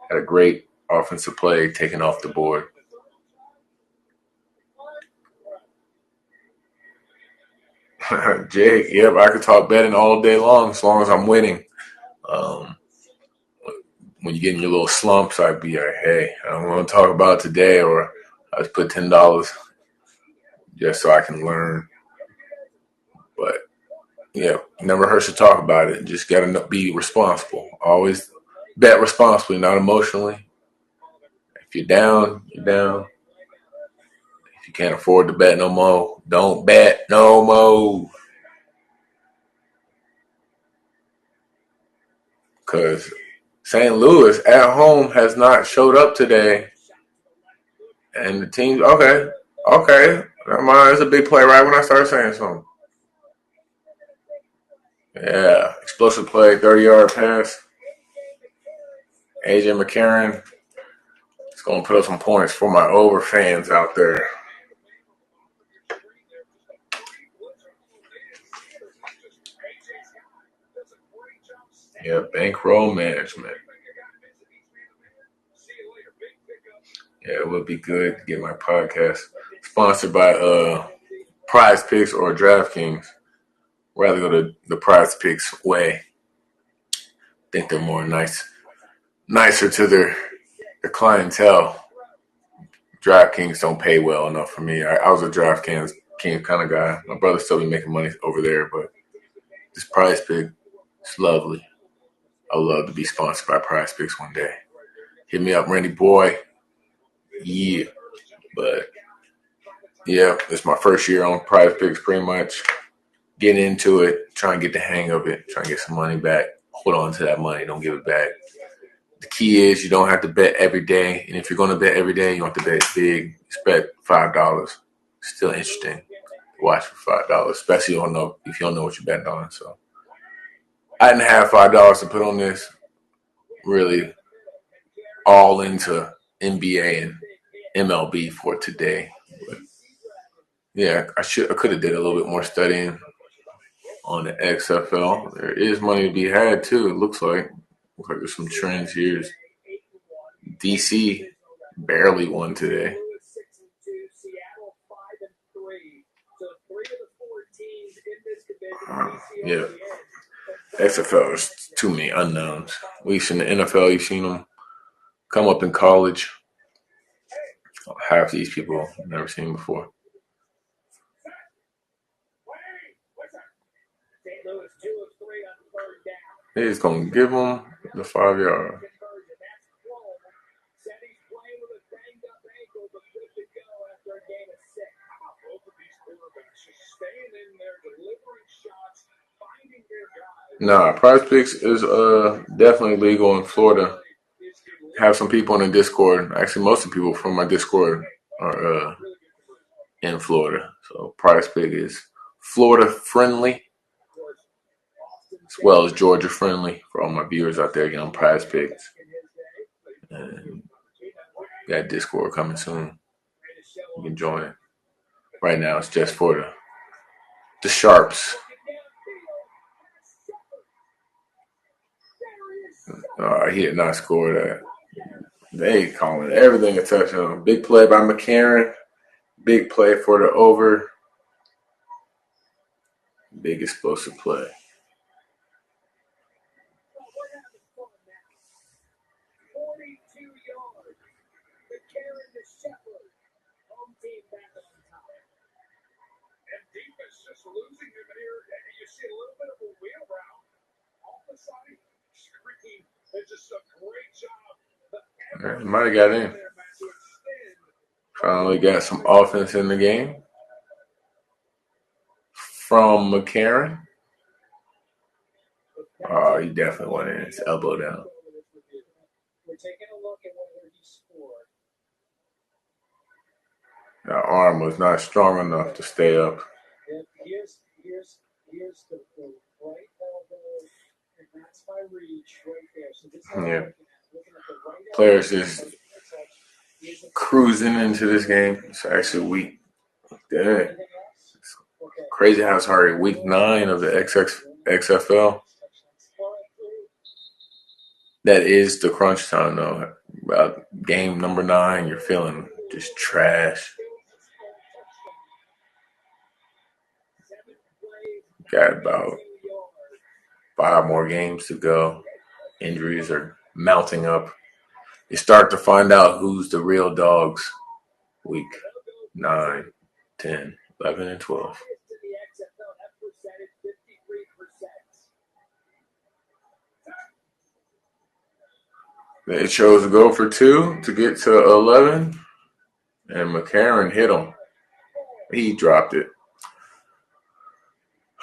Speaker 1: Had a great offensive play taken off the board. Jake, yep, I could talk betting all day long as I'm winning. When you get in your little slumps, I'd be like, hey, I don't want to talk about it today, or I just put $10 just so I can learn. But yeah, never hurts to talk about it. Just got to be responsible. Always bet responsibly, not emotionally. If you're down, you're down. If you can't afford to bet no more, don't bet no more. Because St. Louis at home has not showed up today. And the team, okay. Never mind, it's a big play right when I started saying something. Yeah, explosive play, 30-yard pass. AJ McCarron is going to put up some points for my over fans out there. Yeah, bankroll management. Yeah, it would be good to get my podcast sponsored by Prize Picks or DraftKings. Rather go to the Prize Picks way. I think they're more nicer to their clientele. DraftKings don't pay well enough for me. I was a DraftKings kind of guy. My brother still be making money over there, but this Prize Pick, it's lovely. I would love to be sponsored by Prize Picks one day. Hit me up, Randy Boy. Yeah. But, yeah, it's my first year on Prize Picks pretty much. Getting into it, trying to get the hang of it, trying to get some money back. Hold on to that money. Don't give it back. The key is you don't have to bet every day. And if you're going to bet every day, you don't have to bet big. Just bet $5. Still interesting to watch for $5, especially if you don't know what you're betting on. So I didn't have $5 to put on this. Really all into NBA and MLB for today. But yeah, I could have did a little bit more studying on the XFL. There is money to be had too. It looks like there's some trends here. DC barely won today. Yeah, XFL, there's too many unknowns. We've seen the NFL. You've seen them come up in college. Half these people I've never seen before. They're just going to give them the 5 yard. Nah, Prize Picks is definitely legal in Florida. Have some people in the Discord. Actually, most of the people from my Discord are in Florida. So Prize Pick is Florida friendly, as well as Georgia friendly for all my viewers out there getting on Prize Picks. And got Discord coming soon. You can join it. Right now, it's just for the sharps. He did not score that. They calling everything a touchdown. Big play by McCarron. Big play for the over. Big explosive play. He might have got in. Finally got some offense in the game from McCarron. Oh, he definitely went in. His elbow down. That arm was not strong enough to stay up.
Speaker 2: Here's the right elbow, and that's my reach right there. So this is
Speaker 1: yeah. Players just cruising into this game. It's actually week. Dang. It's crazy how it's already week 9 of the XFL. That is the crunch time, though. About game number 9, you're feeling just trash. Got about 5 more games to go. Injuries are mounting up. You start to find out who's the real dogs. Week 9, 10, 11, and 12. They chose to go for 2 to get to 11, and McCarron hit him. He dropped it.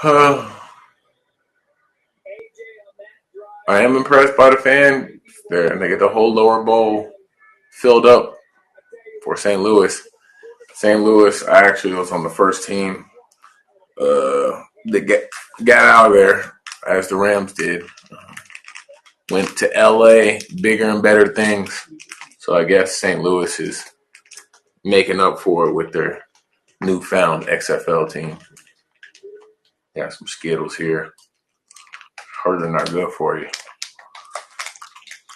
Speaker 1: I am impressed by the fan there, and they get the whole lower bowl filled up for St. Louis. St. Louis, I actually was on the first team that got out of there, as the Rams did. went to LA, bigger and better things. So I guess St. Louis is making up for it with their newfound XFL team. Got some Skittles here. Heard they're not good for you.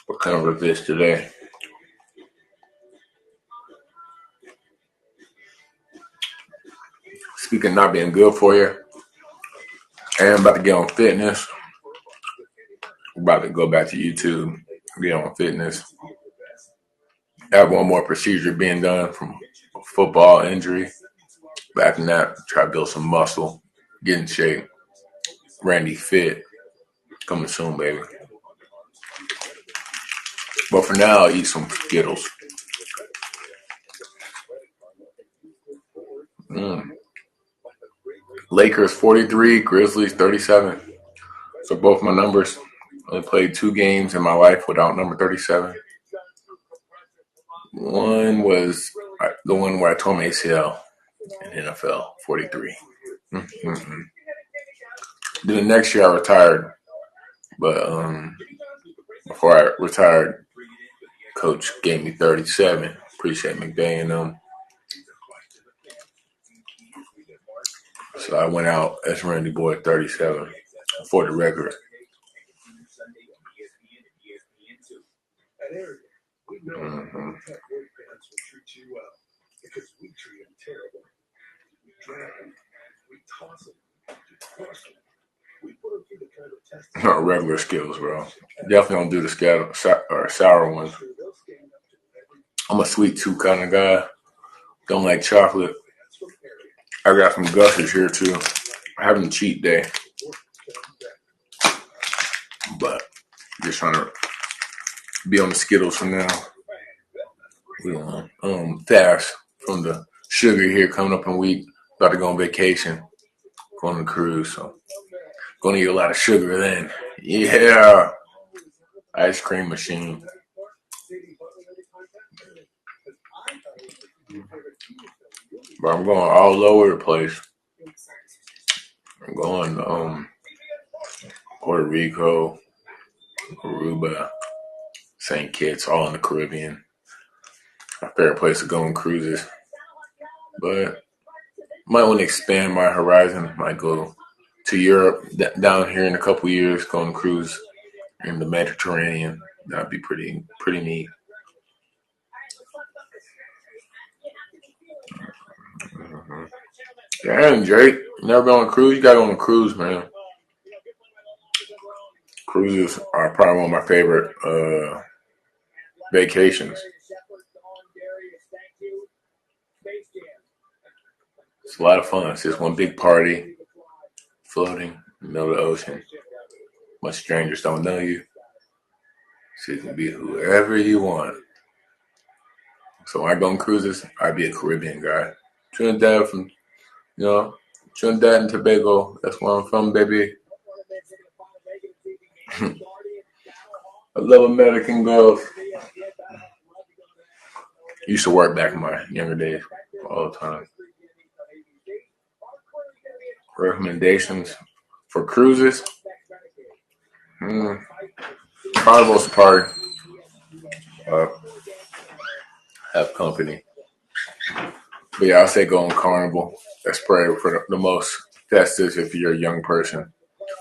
Speaker 1: What kind of this today? Speaking of not being good for you, I am about to get on fitness. I'm about to go back to YouTube, get on fitness. I have one more procedure being done from a football injury. Back in that, try to build some muscle, get in shape. Randy Fit, coming soon, baby. But for now, I'll eat some Skittles. Lakers 43, Grizzlies 37. So both my numbers. I played 2 games in my life without number 37. One was the one where I tore my ACL in NFL, 43. Mm-hmm. Then the next year I retired. But before I retired, Coach gave me 37. Appreciate McVay and them. So I went out as Randy Boy 37 for the record. Mm-hmm. Not regular Skittles, bro. Definitely don't do the sour ones. I'm a sweet tooth kind of guy. Don't like chocolate. I got some Gushers here too. I'm having a cheat day, but just trying to be on the Skittles for now. Fast from the sugar here coming up in a week. About to go on vacation, going on a cruise, so gonna eat a lot of sugar then. Yeah, ice cream machine. But I'm going all over the place. I'm going Puerto Rico, Aruba, St. Kitts, all in the Caribbean. My favorite place to go on cruises. But might want to expand my horizon. Might go to Europe down here in a couple years, go on cruise in the Mediterranean. That'd be pretty neat. Mm-hmm. Damn, Jake. You never been on a cruise? You gotta go on a cruise, man. Cruises are probably one of my favorite vacations. It's a lot of fun. It's just one big party, floating in the middle of the ocean. Most strangers don't know you. So you can be whoever you want. So when I go on cruises, I'd be a Caribbean guy. Trinidad Trinidad and Tobago. That's where I'm from, baby. I love American girls. Used to work back in my younger days all the time. Recommendations for cruises? Carnival's party. Have company. But yeah, I'll say go on Carnival. That's probably for the most festive if you're a young person.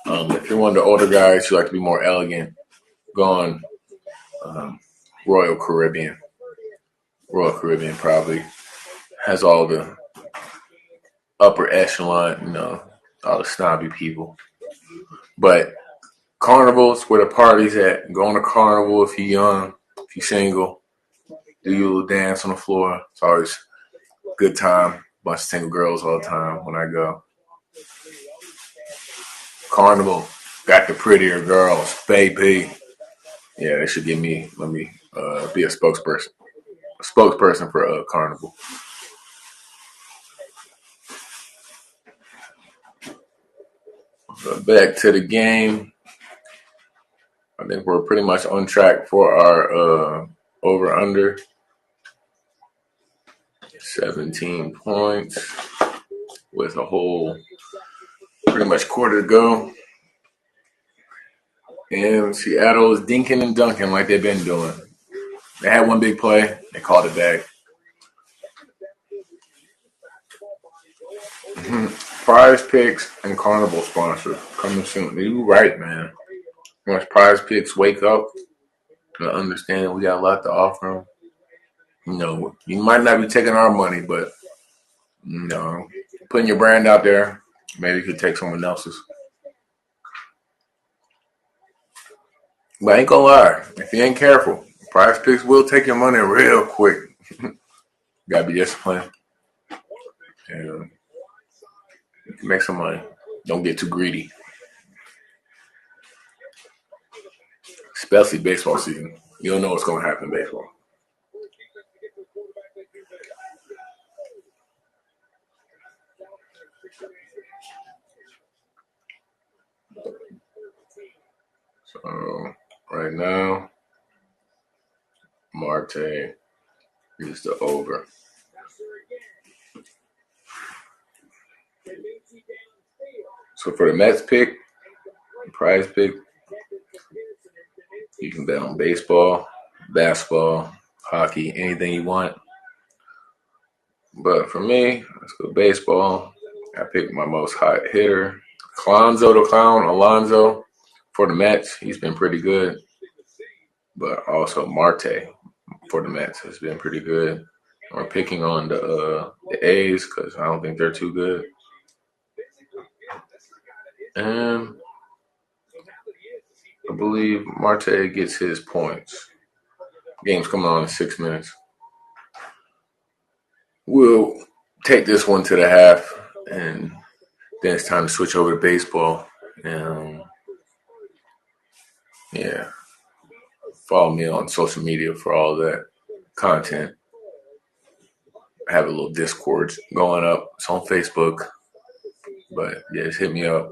Speaker 1: If you're one of the older guys who like to be more elegant, go on Royal Caribbean. Royal Caribbean probably has all the upper echelon, all the snobby people. But Carnival's where the party's at. Go on a Carnival if you're young, if you're single. Do your little dance on the floor. It's always a good time. Bunch of single girls all the time when I go. Carnival got the prettier girls, baby. Yeah, they should let me be a spokesperson. A spokesperson for Carnival. But back to the game. I think we're pretty much on track for our over-under. 17 points with a whole pretty much quarter to go. And Seattle is dinking and dunking like they've been doing. They had one big play. They called it back. Prize Picks and Carnival sponsor coming soon. You right, man. Once Prize Picks wake up and understand we got a lot to offer them, you might not be taking our money, but putting your brand out there, maybe you could take someone else's. But I ain't gonna lie, if you ain't careful, Prize Picks will take your money real quick. Gotta be disciplined and you can make some money. Don't get too greedy, especially baseball season. You don't know what's gonna happen in baseball. So right now, Marte is the over. So for the Mets pick, Prize Pick, you can bet on baseball, basketball, hockey, anything you want. But for me, let's go baseball. I picked my most hot hitter, Alonso, for the Mets. He's been pretty good. But also Marte for the Mets has been pretty good. We're picking on the A's because I don't think they're too good. And I believe Marte gets his points. Game's coming on in 6 minutes. We'll take this one to the half, and then it's time to switch over to baseball. And yeah, follow me on social media for all that content. I have a little Discord going up. It's on Facebook. But yeah, just hit me up.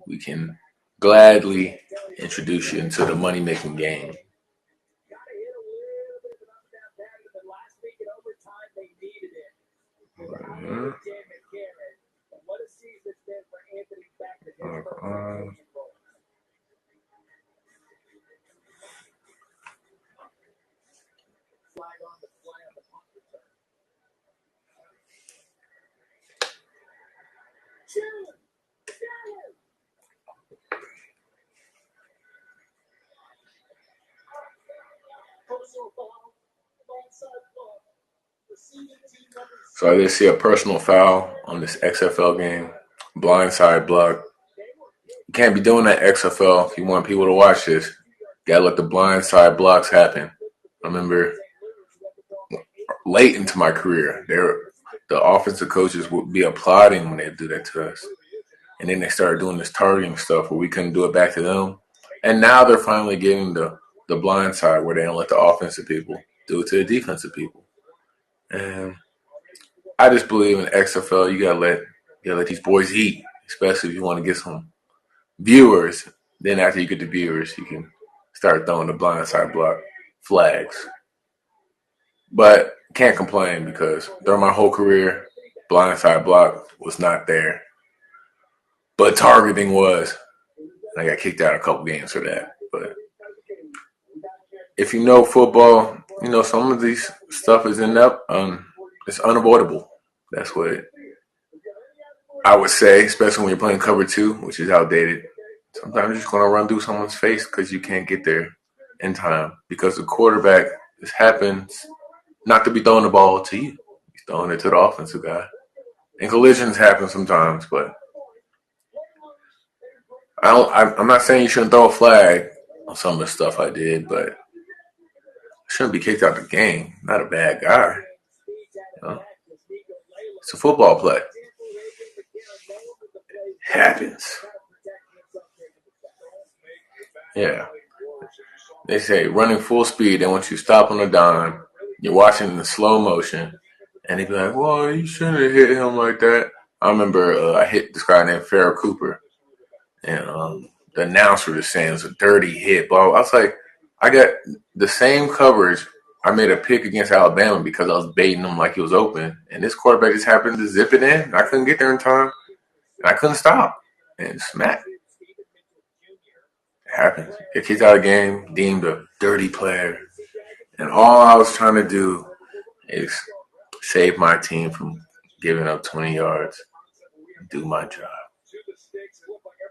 Speaker 1: We can gladly introduce you into the money-making game. Right. So I did see a personal foul on this XFL game. Blindside block. You can't be doing that XFL if you want people to watch this. Gotta let the blindside blocks happen. I remember late into my career, the offensive coaches would be applauding when they do that to us. And then they started doing this targeting stuff where we couldn't do it back to them. And now they're finally getting the blind side where they don't let the offensive people do it to the defensive people. And I just believe in XFL, you gotta let these boys eat, especially if you want to get some viewers. Then after you get the viewers, you can start throwing the blindside block flags. But can't complain because during my whole career, blindside block was not there. But targeting was. I got kicked out a couple games for that. But if you know football, some of these stuff is it's unavoidable. That's what I would say, especially when you're playing cover 2, which is outdated. Sometimes you're just going to run through someone's face because you can't get there in time. Because the quarterback, this happens not to be throwing the ball to you. He's throwing it to the offensive guy. And collisions happen sometimes, but I'm not saying you shouldn't throw a flag on some of the stuff I did, but I shouldn't be kicked out of the game. Not a bad guy. It's a football play. It happens. Yeah. They say running full speed, they want you to stop on a dime. You're watching in the slow motion, and they be like, well, you shouldn't have hit him like that. I remember I hit this guy named Farrah Cooper, and the announcer was saying it was a dirty hit. But I was like, I got the same coverage. I made a pick against Alabama because I was baiting him like he was open, and this quarterback just happened to zip it in. I couldn't get there in time, and I couldn't stop, and smack. It happens. Get kicked out of the game, deemed a dirty player. And all I was trying to do is save my team from giving up 20 yards and do my job.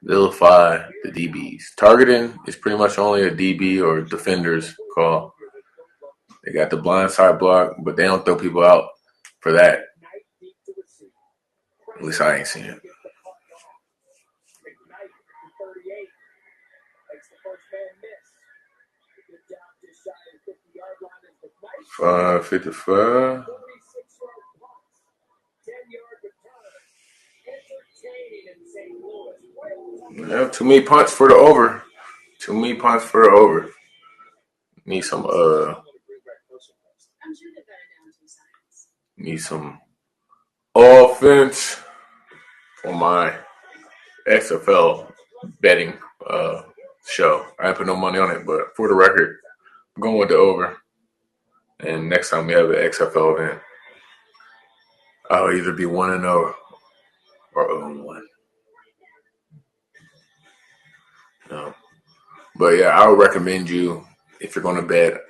Speaker 1: Vilify the DBs. Targeting is pretty much only a DB or defender's call. They got the blind side block, but they don't throw people out for that. At least I ain't seen it. 55. Yeah, too many punts for the over. Need some offense for my XFL betting show. I didn't put no money on it, but for the record, I'm going with the over. And next time we have an XFL event, I'll either be 1-0 or 0-1. No. But yeah, I would recommend you, if you're going to bet,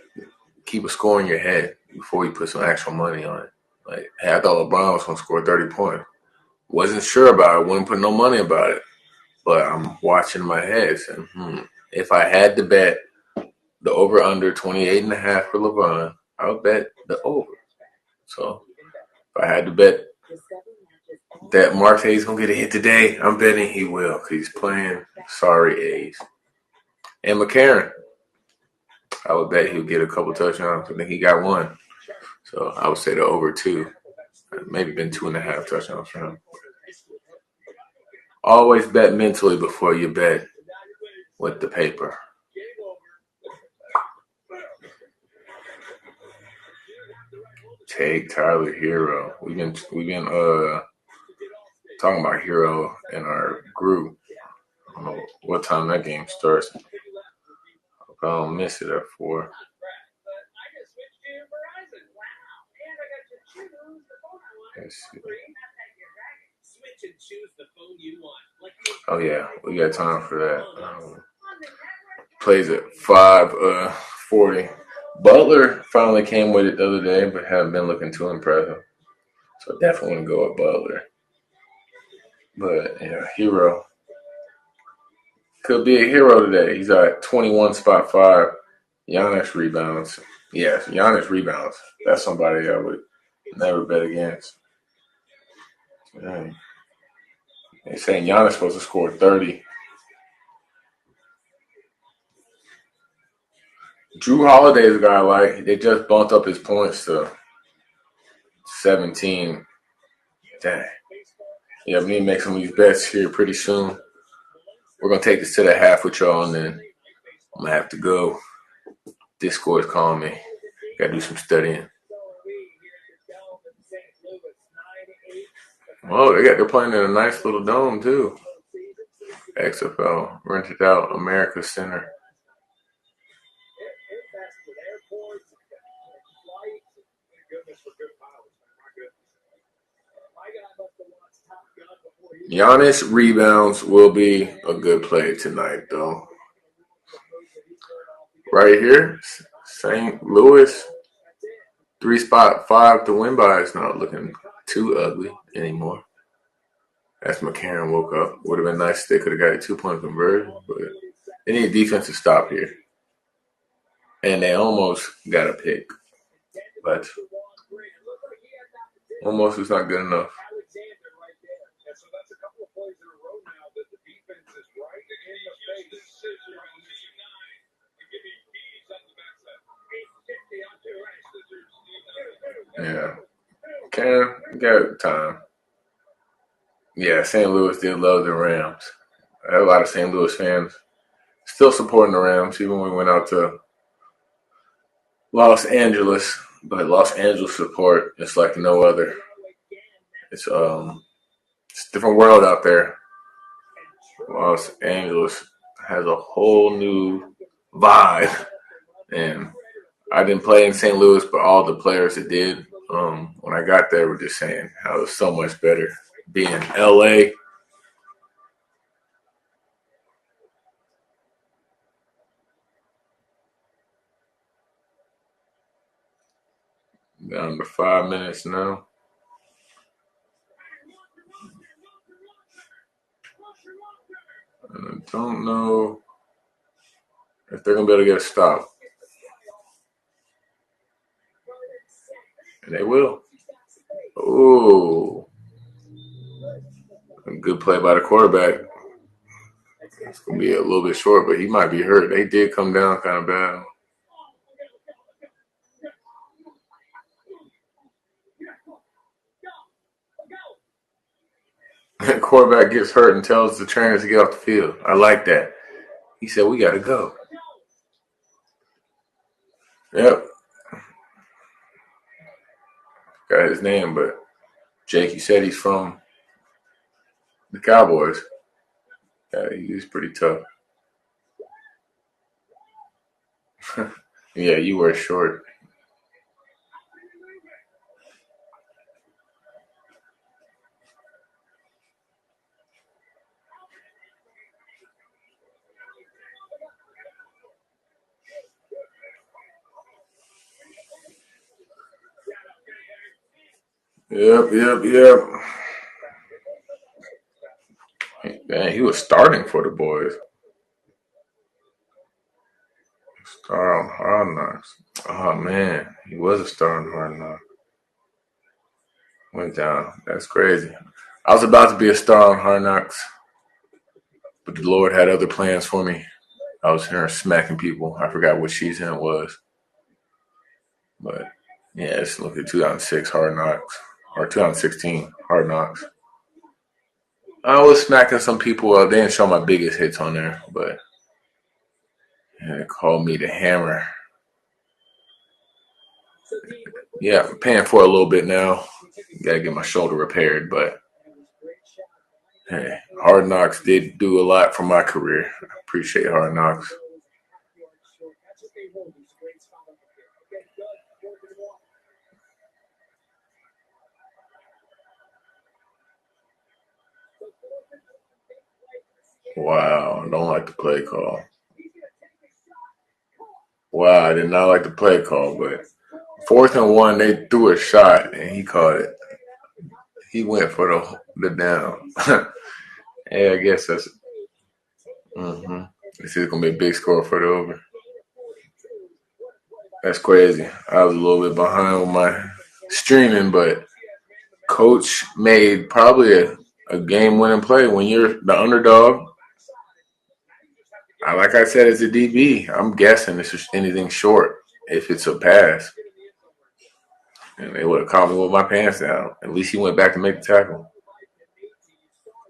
Speaker 1: keep a score in your head before you put some actual money on it. Like, hey, I thought LeBron was going to score 30 points. Wasn't sure about it. Wouldn't put no money about it. But I'm watching my head saying, if I had to bet the over-under 28.5 for LeBron, I would bet the over. So if I had to bet that Marte's going to get a hit today, I'm betting he will because he's playing sorry A's. And McCarron, I would bet he'll get a couple touchdowns. I think he got one. So I would say the over 2. Maybe been 2.5 touchdowns for him. Always bet mentally before you bet with the paper. Take Tyler Hero. We've been talking about Hero in our group. I don't know what time that game starts. Hope I don't miss it at 4. Let's see. Oh yeah, we got time for that. Plays at 5:40. Butler finally came with it the other day, but haven't been looking too impressive. So definitely want to go with Butler. But yeah, Hero could be a hero today. He's at 21.5. Giannis rebounds. Yes, Giannis rebounds. That's somebody I would never bet against. Dang. They're saying Giannis supposed to score 30. Drew Holiday is a guy I like. They just bumped up his points to 17. Dang. Yeah, we need to make some of these bets here pretty soon. We're going to take this to the half with y'all, and then I'm going to have to go. Discord's calling me. Got to do some studying. Oh, they're playing in a nice little dome, too. XFL, rented out America Center. Giannis rebounds will be a good play tonight, though. Right here, St. Louis, 3.5 to win by. It's not looking too ugly anymore. As McCarron woke up. Would have been nice if they could have got a 2-point conversion, but they need a defensive stop here. And they almost got a pick. But almost is not good enough. Yeah. Cam, got time. Yeah, St. Louis did love the Rams. I had a lot of St. Louis fans still supporting the Rams, even when we went out to Los Angeles. But Los Angeles support is like no other. It's a different world out there. Los Angeles has a whole new vibe. And I didn't play in St. Louis, but all the players that did, when I got there, were just saying how it was so much better being in L.A. Down to 5 minutes now. And I don't know if they're going to be able to get a stop. And they will. Ooh. A good play by the quarterback. It's going to be a little bit short, but he might be hurt. They did come down kind of bad. The quarterback gets hurt and tells the trainers to get off the field. I like that. He said, we got to go. Yep. Got his name, but Jake, you said he's from the Cowboys. Yeah, he's pretty tough. Yeah, you were short. Yep. Man, he was starting for the boys. Star on Hard Knocks. Oh, man. He was a star on Hard Knocks. Went down. That's crazy. I was about to be a star on Hard Knocks, but the Lord had other plans for me. I was here smacking people. I forgot what season it was. But, yeah, let's look at 2006 Hard Knocks. Or 2016 Hard Knocks. I was smacking some people up. They didn't show my biggest hits on there, but they called me the Hammer. Yeah, I'm paying for it a little bit now. Got to get my shoulder repaired, but hey, Hard Knocks did do a lot for my career. I appreciate Hard Knocks. Wow, I don't like the play call. Wow, I did not like the play call, but 4th and 1, they threw a shot and he caught it. He went for the down. Yeah, I guess that's. This is gonna be a big score for the over. That's crazy. I was a little bit behind with my streaming, but Coach made probably a game-winning play when you're the underdog. Like I said, as a DB, I'm guessing this is anything short if it's a pass. And they would have caught me with my pants down. At least he went back to make the tackle.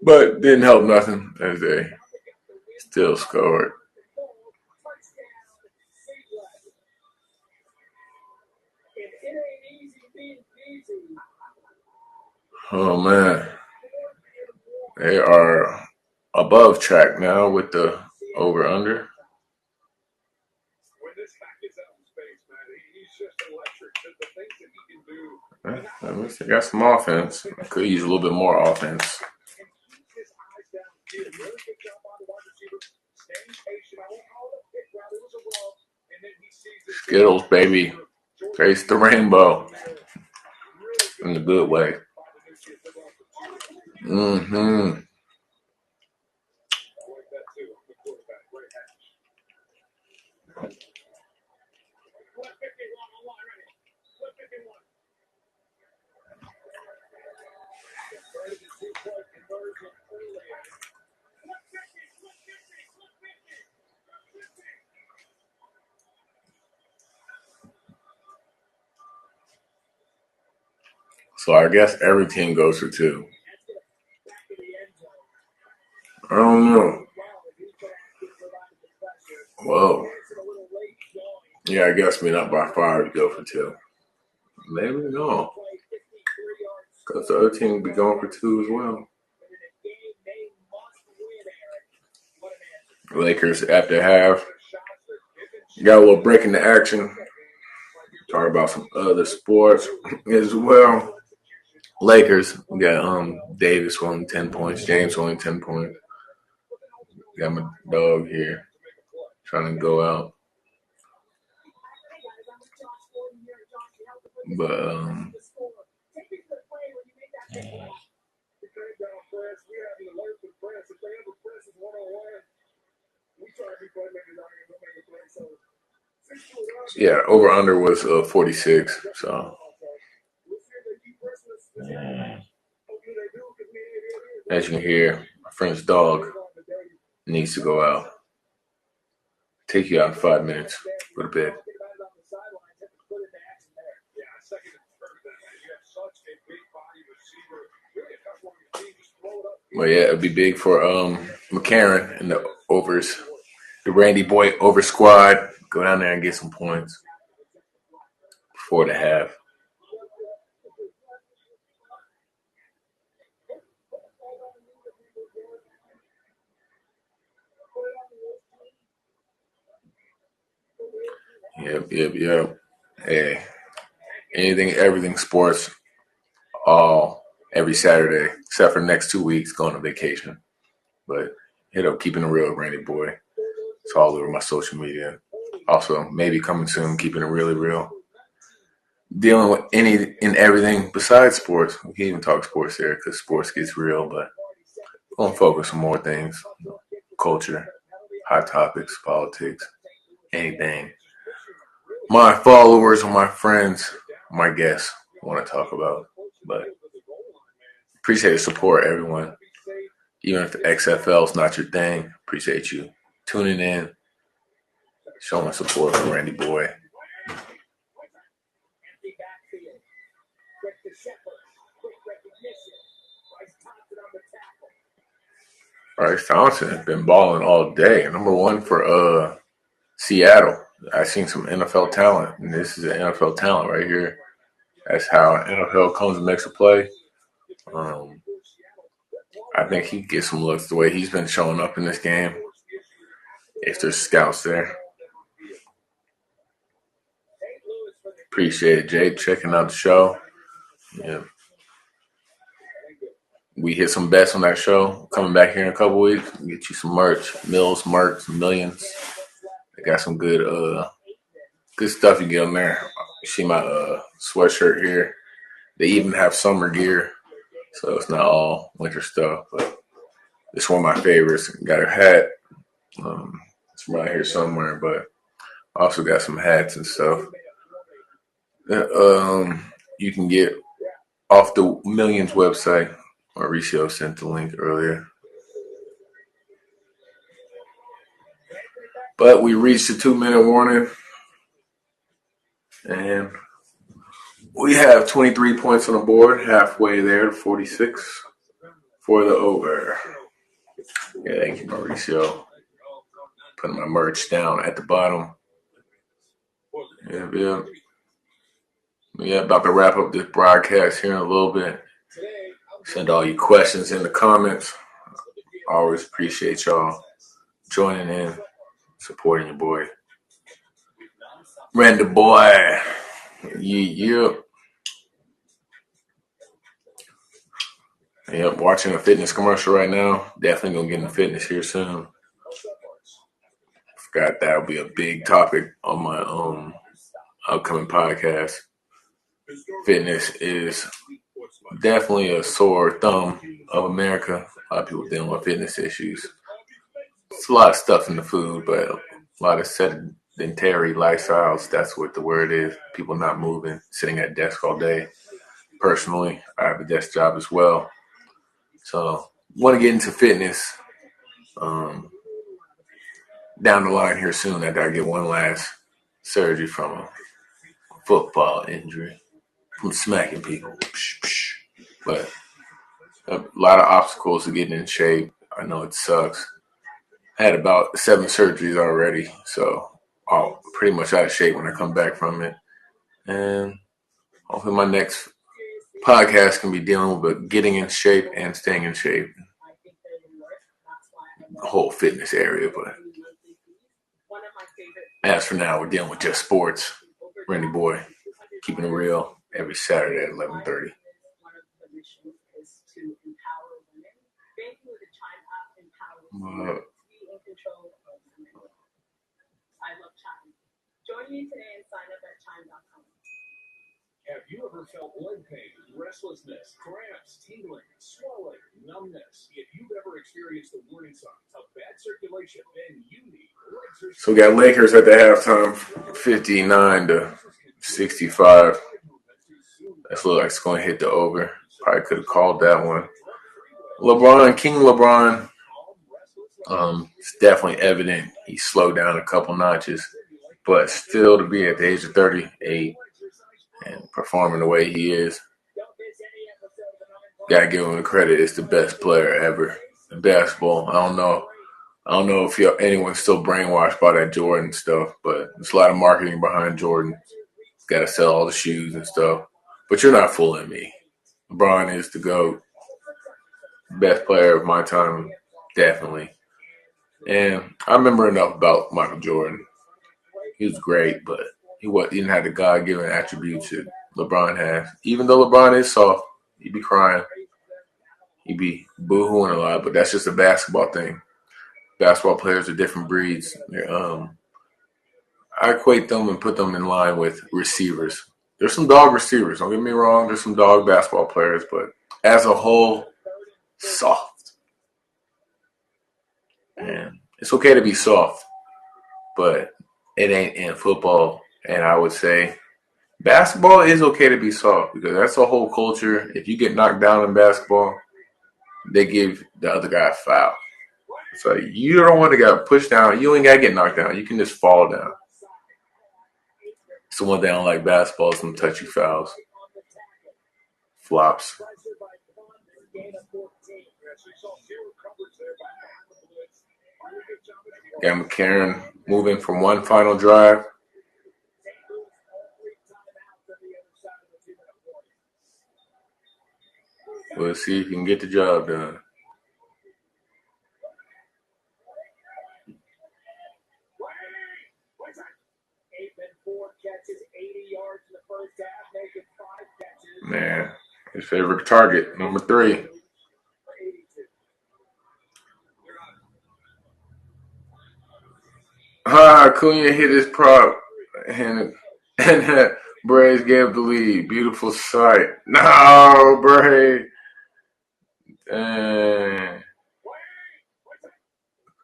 Speaker 1: But didn't help nothing as they still scored. Oh, man. They are above track now with the over-under. At least they got some offense. I could use a little bit more offense. Skittles, baby. Taste the rainbow. In a good way. So I guess every team goes for 2. I don't know. Whoa. Yeah, I guess we're not by far to go for 2. Maybe no. Because the other team will be going for 2 as well. Lakers after half. Got a little break in the action. Talk about some other sports as well. Lakers, we got Davis only 10 points, James only 10 points. Got my dog here trying to go out. But yeah, over under was 46. So as you can hear, my friend's dog needs to go out. Take you out in 5 minutes. Go to bed. But yeah, it'd be big for McCarron and the overs, the Randy Boy over squad. Go down there and get some points before the half. Yep. Hey, anything, everything sports, all every Saturday, except for the next 2 weeks, going on vacation. But hit up Keeping It Real, Randy Boy. It's all over my social media. Also, maybe coming soon, Keeping It Really Real. Dealing with any and everything besides sports. We can even talk sports there because sports gets real, but we're going to focus on more things. Culture, hot topics, politics, anything. My followers or my friends, my guests want to talk about. But appreciate the support, everyone. Even if the XFL is not your thing, appreciate you tuning in, showing support for Randy Boy. Bryce Thompson has been balling all day. Number one for Seattle. I've seen some NFL talent, and this is an NFL talent right here. That's how NFL comes and makes a play. I think he gets some looks the way he's been showing up in this game. If there's scouts there. Appreciate it, Jake, checking out the show. Yeah. We hit some bets on that show. Coming back here in a couple weeks. Get you some merch. Mills merch, millions. They got some good stuff you get on there. You see my sweatshirt here. They even have summer gear. So it's not all winter stuff, but it's one of my favorites. Got a hat. It's right here somewhere, but I also got some hats and stuff that you can get off the Millions website. Mauricio sent the link earlier. But we reached the 2-minute warning, and we have 23 points on the board, halfway there to 46 for the over. Yeah, thank you, Mauricio. Putting my merch down at the bottom. Yeah, about to wrap up this broadcast here in a little bit. Send all your questions in the comments. I always appreciate y'all joining in, supporting your boy. Randy Boy. Yeah. Yep, watching a fitness commercial right now. Definitely gonna get into fitness here soon. Forgot that'll be a big topic on my upcoming podcast. Fitness is definitely a sore thumb of America. A lot of people dealing with fitness issues. It's a lot of stuff in the food, but a lot of sedentary lifestyles. That's what the word is. People not moving, sitting at desk all day. Personally, I have a desk job as well. So, want to get into fitness down the line here soon. I got to get one last surgery from a football injury from smacking people. But a lot of obstacles to getting in shape. I know it sucks. I had about 7 surgeries already, so I'm pretty much out of shape when I come back from it. And hopefully my next podcast can be dealing with getting in shape and staying in shape. The whole fitness area, but as for now, we're dealing with just sports. Randy Boy, keeping it real every Saturday at 11:30.
Speaker 2: ever felt leg pain, restlessness, cramps, tingling, swelling, numbness? If you've ever experienced the warning signs of bad circulation, then you need Lakers.
Speaker 1: So we got Lakers at the halftime, 59-65. That looks like it's going to hit the over. Probably could have called that one. King LeBron, it's definitely evident he slowed down a couple notches, but still to be at the age of 38 and performing the way he is, gotta give him the credit. It's the best player ever in basketball. I don't know if anyone's still brainwashed by that Jordan stuff, but there's a lot of marketing behind Jordan. Got to sell all the shoes and stuff. But you're not fooling me. LeBron is the GOAT. Best player of my time, definitely. And I remember enough about Michael Jordan. He was great, but he didn't have the God-given attributes that LeBron has. Even though LeBron is soft, he'd be crying. He'd be boo-hooing a lot, but that's just a basketball thing. Basketball players are different breeds. I equate them and put them in line with receivers. There's some dog receivers. Don't get me wrong. There's some dog basketball players, but as a whole, soft. And it's okay to be soft, but it ain't in football. And I would say basketball is okay to be soft because that's a whole culture. If you get knocked down in basketball, they give the other guy a foul. So you don't want to get pushed down. You ain't got to get knocked down. You can just fall down. It's the one thing I don't like basketball is some touchy fouls. Flops. Got McCarron moving from one final drive. We'll see if he can get the job done. Man, his favorite target, number 3. Acuna hit his prop, and Braves gave the lead. Beautiful sight. No, Braves.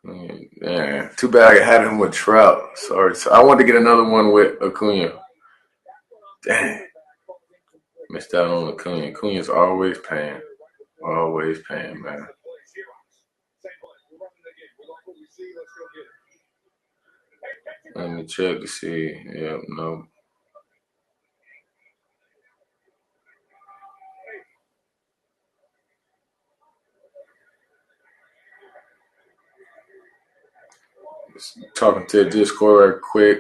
Speaker 1: Man, too bad I had him with Trout. Sorry. So I wanted to get another one with Acuna. Dang. Missed out on Acuna. Acuna's always paying. Always paying, man. Let me check to see. Yep, no. Just talking to the Discord right quick.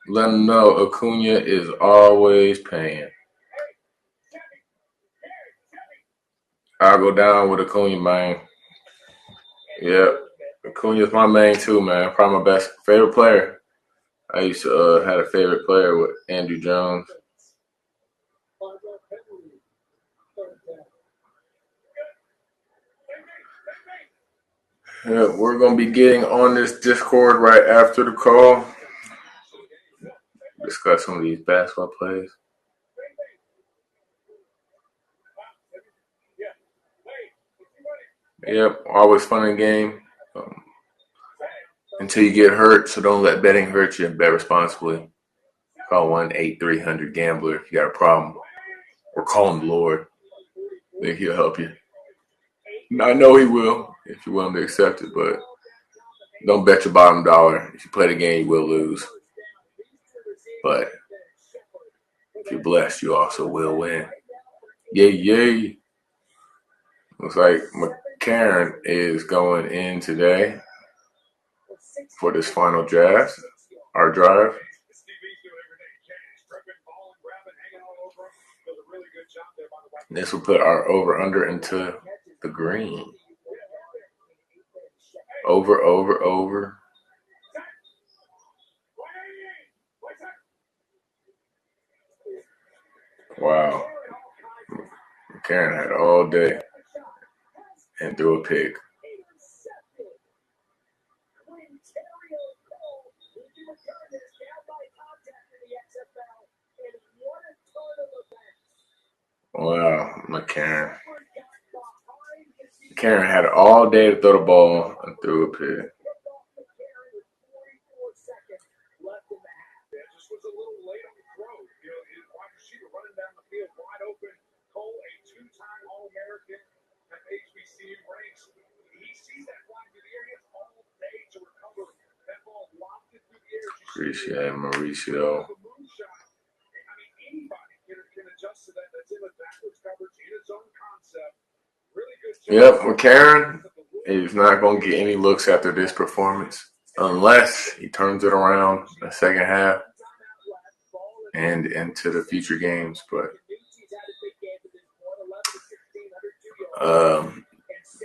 Speaker 1: Let them know Acuna is always paying. I'll go down with Acuna, man. Yep. Acuna's my main too, man. Probably my favorite player. I used to had a favorite player with Andrew Jones. Yeah, we're going to be getting on this Discord right after the call. Discuss some of these basketball plays. Yep, always fun and game. Until you get hurt, so don't let betting hurt you and bet responsibly. Call 1-800-GAMBLER if you got a problem. Or call him Lord. I think he'll help you. I know he will if you're willing to accept it, but don't bet your bottom dollar. If you play the game, you will lose. But if you're blessed, you also will win. Yay, yay. Looks like McCarron is going in today for this final drive. This will put our over-under into the green. Over. Wow. McCarron had all day and threw a pick. Wow, McCarron. McCarron had all day to throw the ball and threw a pick.
Speaker 2: Just was a little late on the throw. His wide receiver running down the field wide open. Cole, a two-time All-American at HBCU ranks. He sees that flying through the air. He has all day to recover that ball, locked it through the air.
Speaker 1: Appreciate Mauricio.
Speaker 2: Anybody can adjust to that. That's in a backwards coverage in its own concept. Really good job.
Speaker 1: Yep, McCarron is not going to get any looks after this performance unless he turns it around in the second half and into the future games. But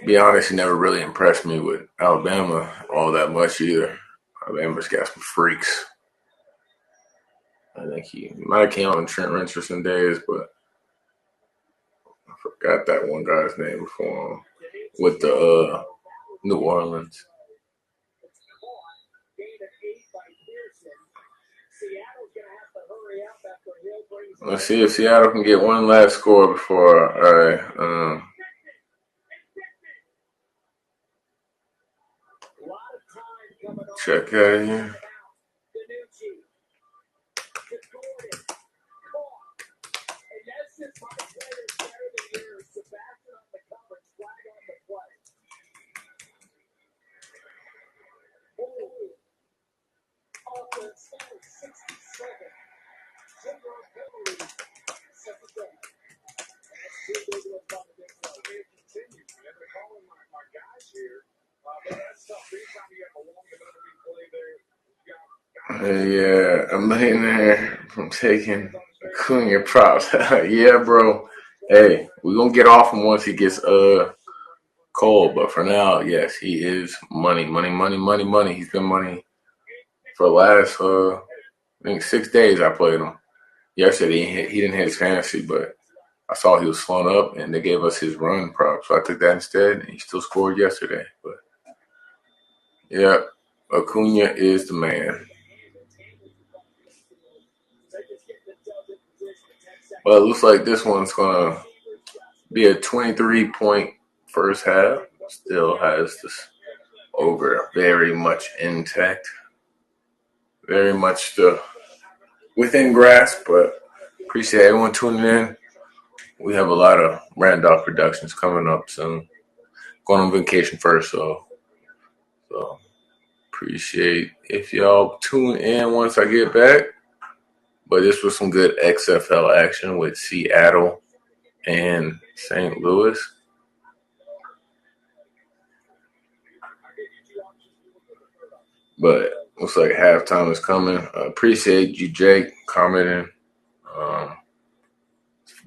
Speaker 1: be honest, he never really impressed me with Alabama all that much either. Alabama's got some freaks. I think he might have came on Trent Richardson days, but I forgot that one guy's name before him with the New Orleans. Let's see if Seattle can get one last score before I check out of here. Yeah, a millionaire from taking Acuna props. Yeah, bro. Hey, we're going to get off him once he gets cold. But for now, yes, he is money. He's been money for the last, I think, 6 days I played him. Yesterday, he didn't hit his fantasy, but I saw he was slowing up, and they gave us his run prop. So I took that instead, and he still scored yesterday. But, yeah, Acuna is the man. Well, it looks like this one's going to be a 23-point first half. Still has this over very much intact. Very much within grasp, but appreciate everyone tuning in. We have a lot of Randolph productions coming up soon. Going on vacation first, so appreciate if y'all tune in once I get back. But this was some good XFL action with Seattle and St. Louis. But looks like halftime is coming. I appreciate you, Jake, commenting.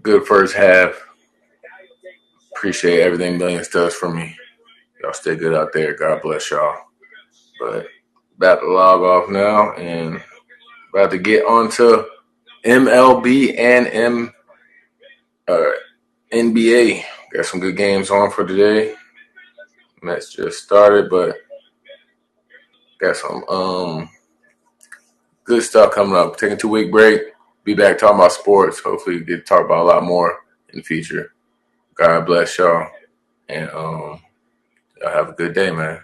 Speaker 1: Good first half. Appreciate everything Millions does for me. Y'all stay good out there. God bless y'all. But about to log off now and about to get onto MLB and NBA. Got some good games on for today. Mets just started, but got some good stuff coming up. Taking a 2-week break. Be back talking about sports. Hopefully we get to talk about a lot more in the future. God bless y'all. And y'all have a good day, man.